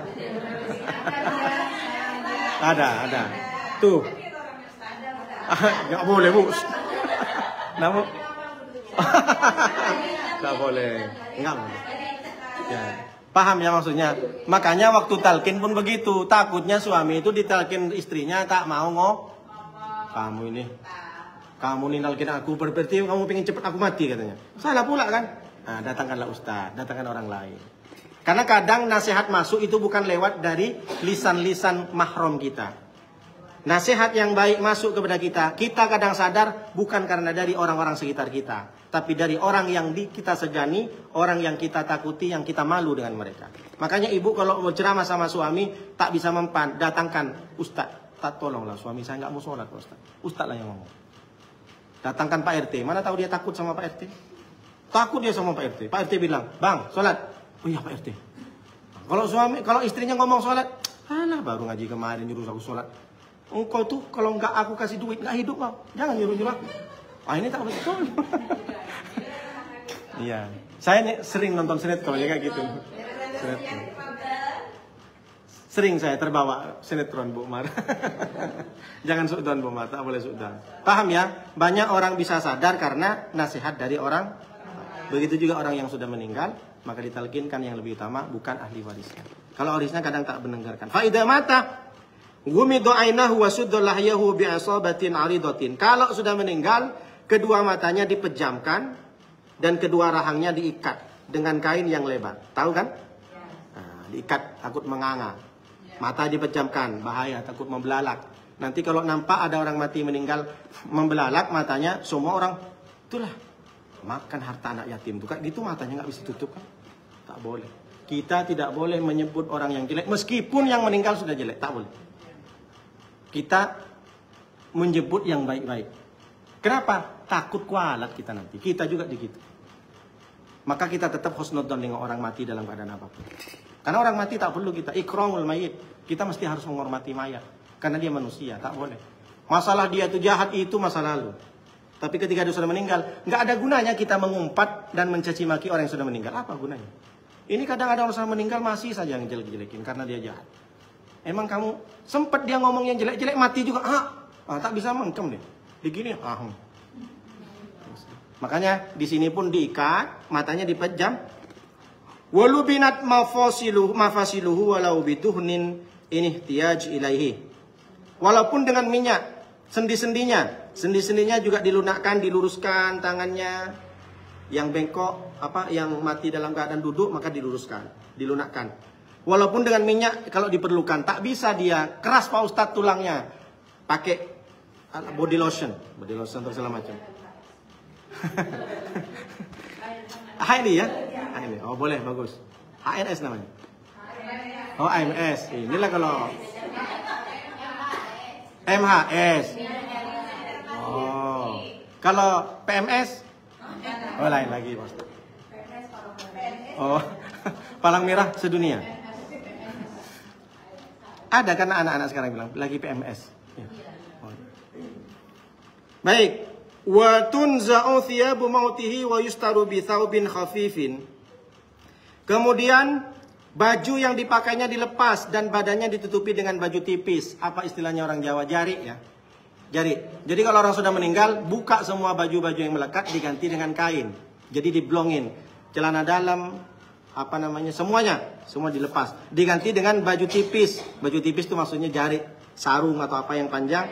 Ada. Tuh. Nggak boleh, Bu. Namun nggak boleh. Ya. Paham ya maksudnya? Makanya waktu talqin pun begitu. Takutnya suami itu ditalqin istrinya tak mau kamu ini nalkin aku, berarti kamu pengen cepet aku mati katanya. Salah pula kan? Nah, datangkanlah ustaz, datangkan orang lain. Karena kadang nasihat masuk itu bukan lewat dari lisan-lisan mahram kita. Nasihat yang baik masuk kepada kita kadang sadar bukan karena dari orang-orang sekitar kita, tapi dari orang yang kita segani, orang yang kita takuti, yang kita malu dengan mereka. Makanya ibu kalau mau ceramah sama suami tak bisa mempan, datangkan ustaz. Tak, tolonglah suami saya nggak mau sholat ustaz. Ustaz lah yang ngomong. Datangkan Pak RT. Mana tahu dia takut sama Pak RT? Takut dia sama Pak RT. Pak RT bilang, bang sholat. Oh iya Pak RT. Kalau istrinya ngomong sholat, alah baru ngaji kemarin nyuruh aku sholat. Engkau tuh kalau nggak aku kasih duit nggak hidup kau. Jangan nyuruh-nyuruh aku. Ini tak betul. Iya. Saya sering nonton sinetron ya kayak gitu. Sering saya terbawa sinetron Bu Mar. Jangan suudzon Bu Mar, tak boleh suudzon. Paham ya? Banyak orang bisa sadar karena nasihat dari orang. Begitu juga orang yang sudah meninggal, maka ditalkinkan yang lebih utama bukan ahli warisnya. Kalau warisnya kadang tak mendengarkan. Fa idza mata gumidu ainahu wa sudda lahyahu bi asabatin aridatin. Kalau sudah meninggal, kedua matanya dipejamkan dan kedua rahangnya diikat dengan kain yang lebar. Tahu kan? Nah, diikat takut menganga. Mata dipejamkan, bahaya takut membelalak. Nanti kalau nampak ada orang mati meninggal membelalak matanya, semua orang itulah makan harta anak yatim. Tuh kan gitu matanya nggak bisa tutup kan? Tak boleh. Kita tidak boleh menyebut orang yang jelek meskipun yang meninggal sudah jelek, tak boleh. Kita menyebut yang baik-baik. Kenapa? Takut kualat kita nanti. Kita juga begitu. Maka kita tetap husnudzon dengan orang mati dalam keadaan apapun. Karena orang mati tak perlu kita ikramul mayit. Kita mesti harus menghormati mayat. Karena dia manusia, tak boleh. Masalah dia itu jahat itu masa lalu. Tapi ketika dia sudah meninggal, nggak ada gunanya kita mengumpat dan mencaci maki orang yang sudah meninggal. Apa gunanya? Ini kadang ada orang sudah meninggal masih saja yang jelek-jelekin karena dia jahat. Emang kamu sempat dia ngomong yang jelek-jelek mati juga, tak bisa mengkem deh. Begini, Makanya di sini pun diikat, matanya dipejam. Walubinat mafasiluhu walau biduhnin inihtiyaj ilaihi. Walaupun dengan minyak, sendi-sendinya juga dilunakkan, diluruskan tangannya. Yang bengkok, yang mati dalam keadaan duduk maka diluruskan, dilunakkan. Walaupun dengan minyak kalau diperlukan, tak bisa dia keras Pak Ustadz tulangnya. Pakai body lotion atau segala macam. Ini ya? Ini. Oh boleh, bagus. HNS namanya. Oh AMS. Inilah kalau MHS. Oh. Kalau PMS? Oh lain lagi Mas. Oh. Palang merah sedunia. Ada karena anak-anak sekarang bilang lagi PMS. Ya. Oh. Baik. Wa tunza'u thiyabu mautihi wa yustaru bi thawbin khafifin. Kemudian baju yang dipakainya dilepas dan badannya ditutupi dengan baju tipis. Apa istilahnya orang Jawa? Jari ya. Jari. Jadi kalau orang sudah meninggal, buka semua baju-baju yang melekat diganti dengan kain. Jadi diblongin. Celana dalam, apa namanya, semuanya. Semua dilepas. Diganti dengan baju tipis. Baju tipis itu maksudnya jari. Sarung atau apa yang panjang.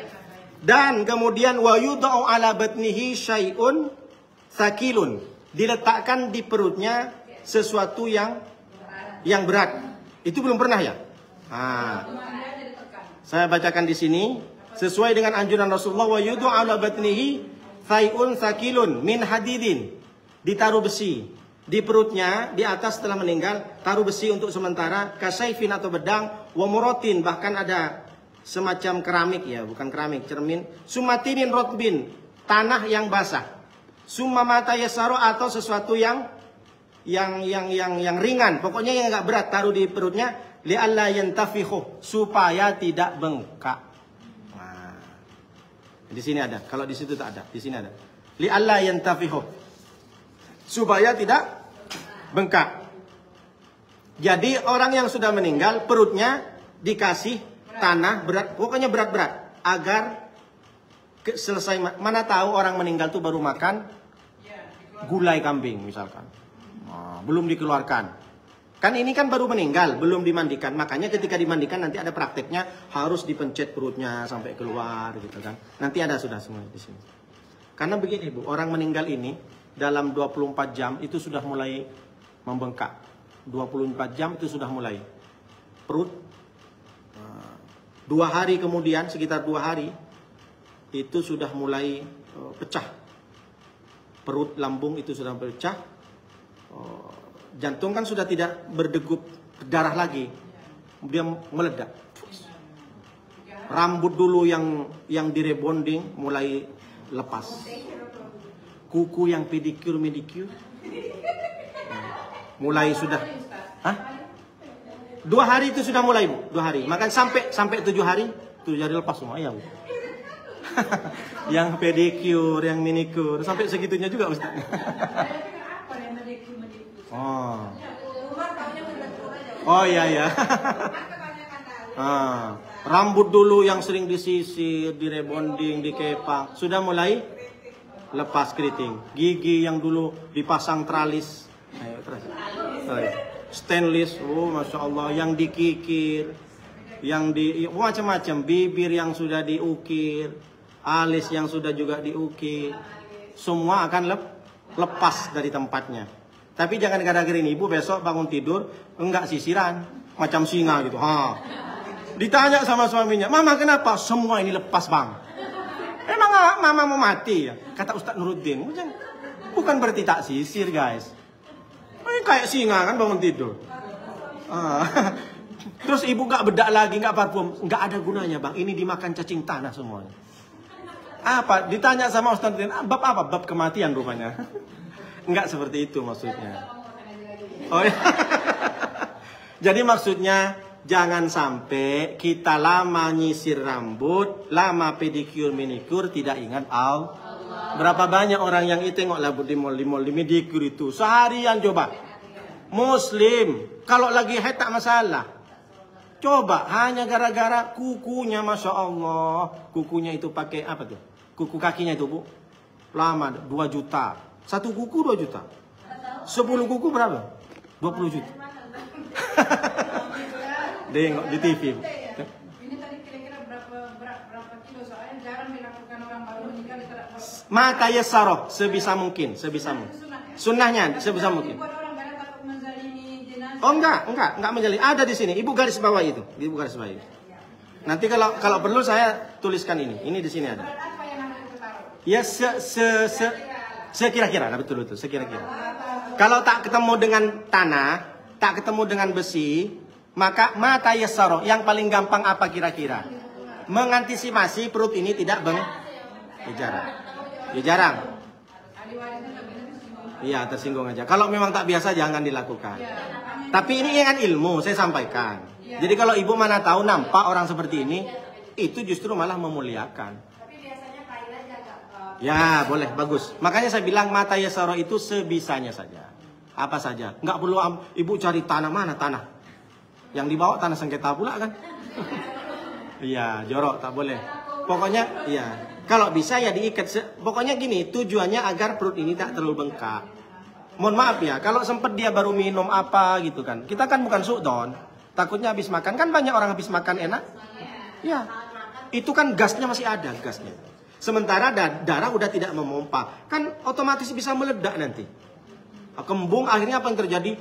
Dan kemudian wa yudau ala batnihi syai'un sakilun. Diletakkan di perutnya sesuatu yang berat. Itu belum pernah ya? Saya bacakan di sini sesuai dengan anjuran Rasulullah, wa yudau ala batnihi syai'un sakilun min hadidin. Ditaruh besi di perutnya, di atas setelah meninggal, taruh besi untuk sementara, kasaifin atau bedang, wa murotin, bahkan ada semacam keramik ya, bukan keramik, cermin, sumatinin rotbin, tanah yang basah, sumamata yasaro atau sesuatu yang ringan, pokoknya yang enggak berat, taruh di perutnya, li'alla yantafihu, supaya tidak bengkak. Nah, di sini ada, kalau di situ tak ada, di sini ada. Li'alla yantafihu, supaya tidak bengkak. Jadi orang yang sudah meninggal, perutnya dikasih tanah berat, pokoknya berat-berat, agar selesai. Mana tahu orang meninggal tuh baru makan gulai kambing misalkan, belum dikeluarkan. Kan ini kan baru meninggal, belum dimandikan. Makanya ketika dimandikan nanti ada prakteknya, harus dipencet perutnya sampai keluar gitu kan. Nanti ada sudah semua di sini. Karena begini Bu, orang meninggal ini dalam 24 jam itu sudah mulai membengkak. 24 jam itu sudah mulai perut. 2 hari kemudian, sekitar 2 hari, itu sudah mulai pecah. Perut, lambung itu sudah pecah. Jantung kan sudah tidak berdegup darah lagi. Dia meledak. Rambut dulu yang direbonding mulai lepas. Kuku yang pedicure, mulai sudah. Hah? 2 hari itu sudah mulai Bu, 2 hari. Makan sampai 7 hari, 7 hari lepas semua ya Bu. Yang pedicure, yang manicure, sampai segitunya juga Ustaz. Oh iya. Rambut dulu yang sering disisir, direbonding, dikepang, sudah mulai lepas keriting. Gigi yang dulu dipasang tralis, stainless, masya Allah, yang dikikir, yang macam-macam, bibir yang sudah diukir, alis yang sudah juga diukir, semua akan lepas dari tempatnya. Tapi jangan gara-gara ini Ibu besok bangun tidur enggak sisiran, macam singa gitu. Ditanya sama suaminya, Mama kenapa? Semua ini lepas Bang. Emang Mama mau mati ya? Kata Ustaz Nuruddin, bukan berarti tak sisir guys. Kayak singa kan bangun tidur. Terus Ibu nggak bedak lagi, nggak parfum, nggak ada gunanya Bang. Ini dimakan cacing tanah semuanya. Apa? Ditanya sama Ustaz Nuruddin, bab apa? Bab kematian rupanya. Enggak seperti itu maksudnya. Oh ya. Jadi maksudnya jangan sampai kita lama nyisir rambut, lama pedicure, manicure, tidak ingat Allah. Berapa banyak orang yang tengok lah di mall di pedicure itu seharian coba. Muslim kalau lagi haid tak masalah. Coba hanya gara-gara kukunya, masya Allah, kukunya itu pakai apa tuh? Kuku kakinya itu Bu, lama 2 juta. 1 kuku 2 juta. 10 kuku berapa? 20 juta. Dengok di TV. Ini tadi kira-kira berapa kilo, soalnya jarang dilakukan orang baru menikah. Maka yasaro sebisa mungkin. Sunnahnya sebisa mungkin. Oh enggak menjalin. Ada di sini. Ibu garis bawah itu. Ibu garis bawah itu. Nanti kalau perlu saya tuliskan ini. Ini di sini ada. Ya sekira-kira, betul sekira-kira. Kalau tak ketemu dengan tanah, tak ketemu dengan besi, maka mata yasaro, yang paling gampang apa kira-kira? Mengantisipasi perut ini tidak jarang. Iya, tersinggung aja. Kalau memang tak biasa jangan dilakukan. Tapi ini kan ilmu, saya sampaikan. Jadi kalau Ibu mana tahu nampak orang seperti ini, itu justru malah memuliakan. Tapi biasanya Thailand jaga Ya, boleh, bagus. Makanya saya bilang mata yasara itu sebisanya saja. Apa saja. Nggak perlu ibu cari tanah mana tanah. Yang dibawa tanah sengketa pula kan. Iya, jorok tak boleh. Pokoknya, iya. Kalau bisa ya diikat. Pokoknya gini, tujuannya agar perut ini tak terlalu bengkak. Mohon maaf ya, kalau sempat dia baru minum apa gitu kan. Kita kan bukan suudon. Takutnya habis makan. Kan banyak orang habis makan enak. Iya. Itu kan gasnya masih ada, gasnya. Sementara darah udah tidak memompa. Kan otomatis bisa meledak nanti. Kembung, akhirnya apa yang terjadi?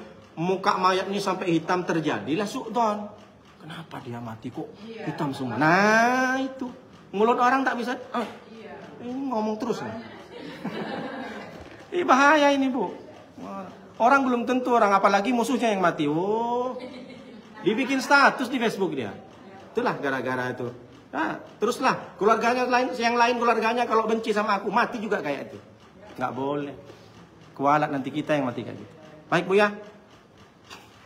Muka mayat ini sampai hitam terjadilah suudon. Kenapa dia mati kok hitam semua? Nah itu. Mulut orang tak bisa. Ini ngomong terus. Ini bahaya ini bu. Orang belum tentu orang, apalagi musuhnya yang mati. Oh, dibikin status di Facebook dia. Itulah gara-gara itu. Nah, teruslah keluarganya yang lain keluarganya kalau benci sama aku mati juga kayak itu. Nggak boleh. Kualat nanti kita yang mati kayak gitu. Baik bu ya.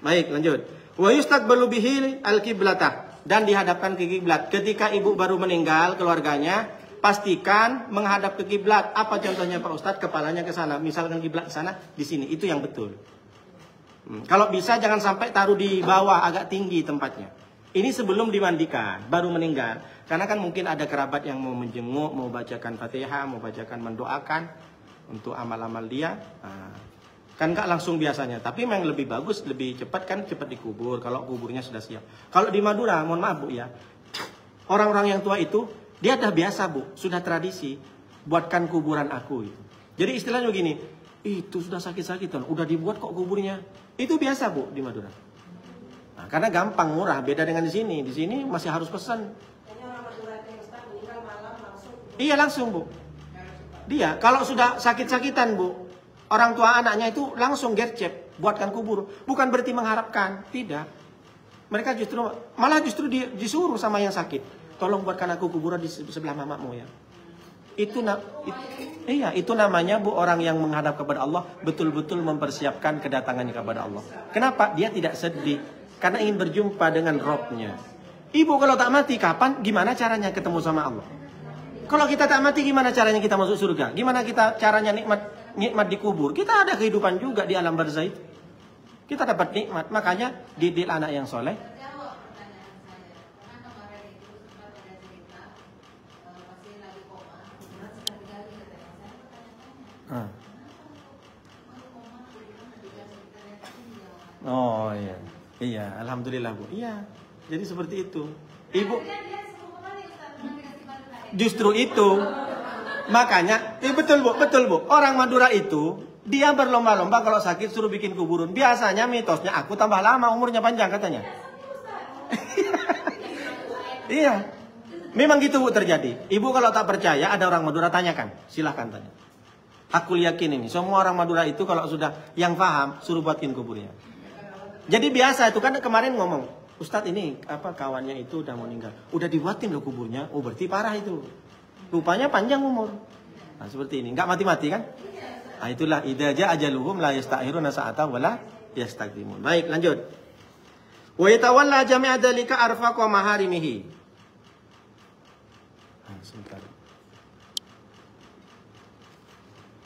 Baik lanjut. Wa yustaqbalu bihi al-qiblatah, dan dihadapkan ke kiblat. Ketika ibu baru meninggal keluarganya pastikan menghadap ke kiblat. Apa contohnya Pak Ustadz? Kepalanya ke sana. Misalkan kiblat ke sana, di sini. Itu yang betul. Kalau bisa jangan sampai taruh di bawah, agak tinggi tempatnya. Ini sebelum dimandikan, baru meninggal. Karena kan mungkin ada kerabat yang mau menjenguk, mau bacakan Fatihah, mau bacakan mendoakan untuk amal-amal dia. Kan nggak langsung biasanya. Tapi memang lebih bagus, lebih cepat kan cepat dikubur. Kalau kuburnya sudah siap. Kalau di Madura, mohon maaf bu ya. Orang-orang yang tua itu dia dah biasa bu, sudah tradisi buatkan kuburan aku itu. Jadi istilahnya begini, itu sudah sakit-sakitan, udah dibuat kok kuburnya. Itu biasa bu di Madura. Nah, karena gampang, murah, beda dengan di sini. Di sini masih harus pesan. Iya langsung bu. Dia kalau sudah sakit-sakitan bu, orang tua anaknya itu langsung gercep, buatkan kubur. Bukan berarti mengharapkan, tidak. Mereka malah justru disuruh sama yang sakit. Tolong buatkan aku kuburan di sebelah mamamu ya. Itu namanya bu orang yang menghadap kepada Allah betul-betul mempersiapkan kedatangannya kepada Allah. Kenapa? Dia tidak sedih karena ingin berjumpa dengan Robnya. Ibu kalau tak mati kapan? Gimana caranya ketemu sama Allah? Kalau kita tak mati gimana caranya kita masuk surga? Gimana kita caranya nikmat di kubur? Kita ada kehidupan juga di alam barzah itu. Kita dapat nikmat. Makanya didik anak yang soleh. Oh iya, iya, alhamdulillah bu. Iya, jadi seperti itu. Ibu, justru itu, makanya, betul bu. Orang Madura itu dia berlomba-lomba kalau sakit suruh bikin kuburan. Biasanya mitosnya aku tambah lama umurnya panjang katanya. Iya, memang gitu bu terjadi. Ibu kalau tak percaya ada orang Madura tanyakan, silahkan tanya. Aku yakin ini, semua orang Madura itu kalau sudah yang paham suruh buatin kuburnya. Jadi biasa itu kan kemarin ngomong, Ustadz ini apa kawannya itu udah mau meninggal, udah dibuatin loh kuburnya. Oh berarti parah itu, rupanya panjang umur. Nah seperti ini, nggak mati-mati kan? Nah itulah idza jaa ajaluhum la yastakhiruna sa'atan wala yastaqdimun. Baik lanjut. Wa yatawalla jami'a dzalika arfaq wa maharimihi.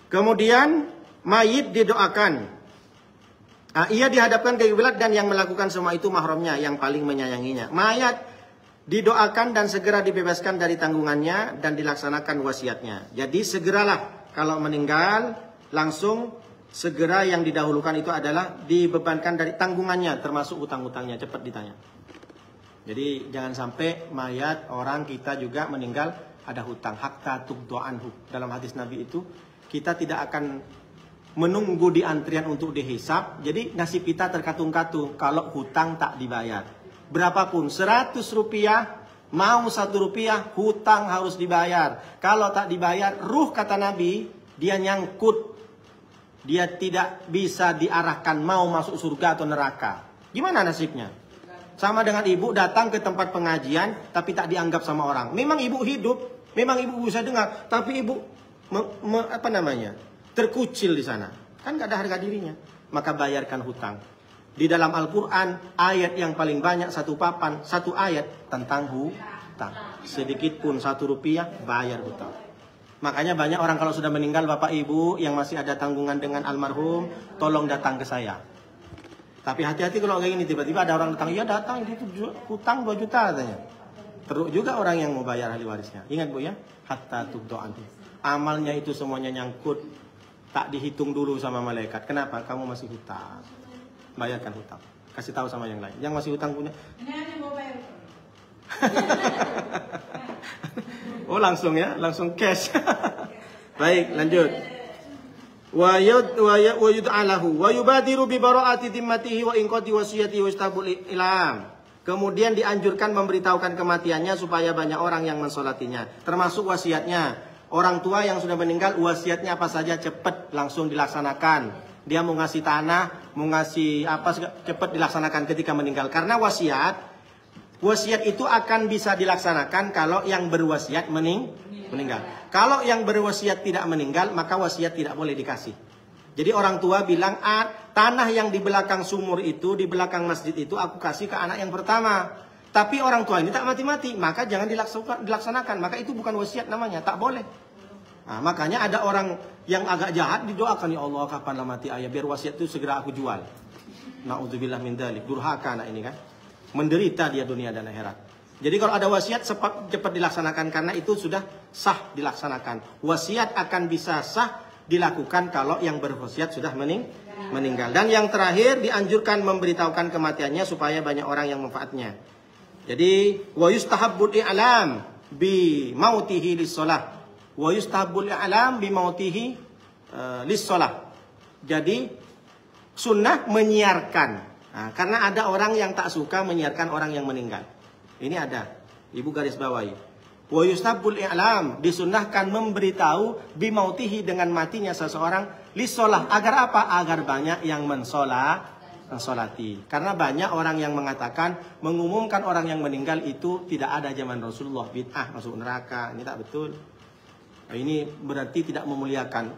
Kemudian mayit didoakan. Ia dihadapkan ke kiblat dan yang melakukan semua itu mahramnya yang paling menyayanginya. Mayat didoakan dan segera dibebaskan dari tanggungannya dan dilaksanakan wasiatnya. Jadi segeralah kalau meninggal langsung segera yang didahulukan itu adalah dibebankan dari tanggungannya termasuk utang-utangnya, cepat ditanya. Jadi jangan sampai mayat orang kita juga meninggal ada hutang, hakta tubdu anhu. Dalam hadis Nabi itu kita tidak akan menunggu di antrian untuk dihisap. Jadi nasib kita terkatung-katung kalau hutang tak dibayar. Berapapun 100 rupiah, mau 1 rupiah, hutang harus dibayar. Kalau tak dibayar, ruh kata Nabi, dia nyangkut. Dia tidak bisa diarahkan mau masuk surga atau neraka. Gimana nasibnya? Sama dengan ibu datang ke tempat pengajian tapi tak dianggap sama orang. Memang ibu hidup, memang ibu bisa dengar, tapi ibu terkucil di sana, kan gak ada harga dirinya. Maka bayarkan hutang. Di dalam Al-Quran ayat yang paling banyak satu papan, satu ayat tentang hutang. Sedikit pun 1 rupiah bayar hutang. Makanya banyak orang kalau sudah meninggal bapak ibu yang masih ada tanggungan dengan almarhum, tolong datang ke saya. Tapi hati-hati kalau kayak gini, tiba-tiba ada orang datang, iya datang, itu hutang 2 juta katanya. Teruk juga orang yang mau bayar ahli warisnya. Ingat Bu ya, hatta tubdo'an. Amalnya itu semuanya nyangkut, tak dihitung dulu sama malaikat. Kenapa? Kamu masih hutang. Bayarkan hutang. Kasih tahu sama yang lain. Yang masih hutang punya. Ini hanya mau bayar. Oh langsung ya, langsung cash. Baik, lanjut. Wa yud'alahu wa yubadiru bi bara'ati dhimmatihi wa inqati wasiyati wa istabul ilam. Kemudian dianjurkan memberitahukan kematiannya supaya banyak orang yang mensolatinya. Termasuk wasiatnya. Orang tua yang sudah meninggal, wasiatnya apa saja cepat langsung dilaksanakan. Dia mau ngasih tanah, mau ngasih apa, cepat dilaksanakan ketika meninggal. Karena wasiat itu akan bisa dilaksanakan kalau yang berwasiat meninggal. Kalau yang berwasiat tidak meninggal, maka wasiat tidak boleh dikasih. Jadi orang tua bilang, tanah yang di belakang sumur itu, di belakang masjid itu, aku kasih ke anak yang pertama. Tapi orang tua ini tak mati-mati, maka jangan dilaksanakan. Maka itu bukan wasiat namanya, tak boleh. Nah, makanya ada orang yang agak jahat didoakan, ya Allah kapanlah mati ayah, biar wasiat itu segera aku jual. Na'udzubillah min dzalik. Durhaka anak ini kan. Menderita dia dunia dan akhirat. Jadi kalau ada wasiat cepat dilaksanakan karena itu sudah sah dilaksanakan. Wasiat akan bisa sah dilakukan kalau yang berwasiat sudah meninggal. Dan yang terakhir dianjurkan memberitahukan kematiannya supaya banyak orang yang manfaatnya. Jadi wa yustahabbul i'lam bi mautihi lis-shalah. Wa yustahabbul i'lam bi mautihi lis-shalah. Jadi sunnah menyiarkan. Nah, karena ada orang yang tak suka menyiarkan orang yang meninggal. Ini ada. Ibu garis bawahi. Wa yustahabbul i'lam, disunnahkan memberitahu bi mautihi dengan matinya seseorang lis-shalah. Agar apa? Agar banyak yang mensolati. Karena banyak orang yang mengatakan mengumumkan orang yang meninggal itu tidak ada zaman Rasulullah, bid'ah, masuk neraka. Ini tak betul. Ini berarti tidak memuliakan.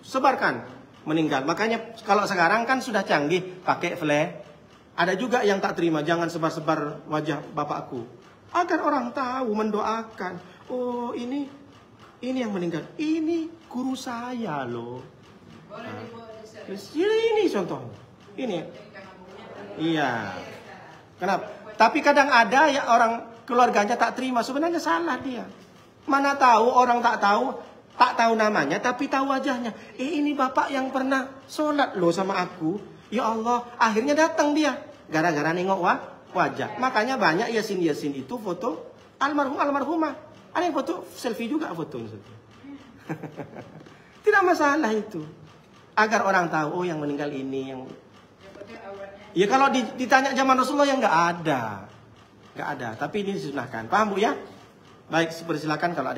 Sebarkan meninggal. Makanya kalau sekarang kan sudah canggih pakai flash. Ada juga yang tak terima, jangan sebar-sebar wajah bapakku. Agar orang tahu, mendoakan. Oh ini yang meninggal. Ini guru saya loh. Ini contoh. Ini. Iya. Kenapa? Tapi kadang ada ya orang keluarganya tak terima. Sebenarnya salah dia. Mana tahu orang tak tahu namanya, tapi tahu wajahnya. Ini bapak yang pernah sholat loh sama aku. Ya Allah, akhirnya datang dia. Gara-gara nengok wajah. Makanya banyak yasin itu foto almarhumah. Ada yang foto selfie juga foto. Tidak masalah itu. Agar orang tahu, oh yang meninggal ini yang. Ya kalau ditanya zaman Rasulullah yang nggak ada. Tapi ini disunahkan. Paham Bu ya? Baik, persilakan kalau ada.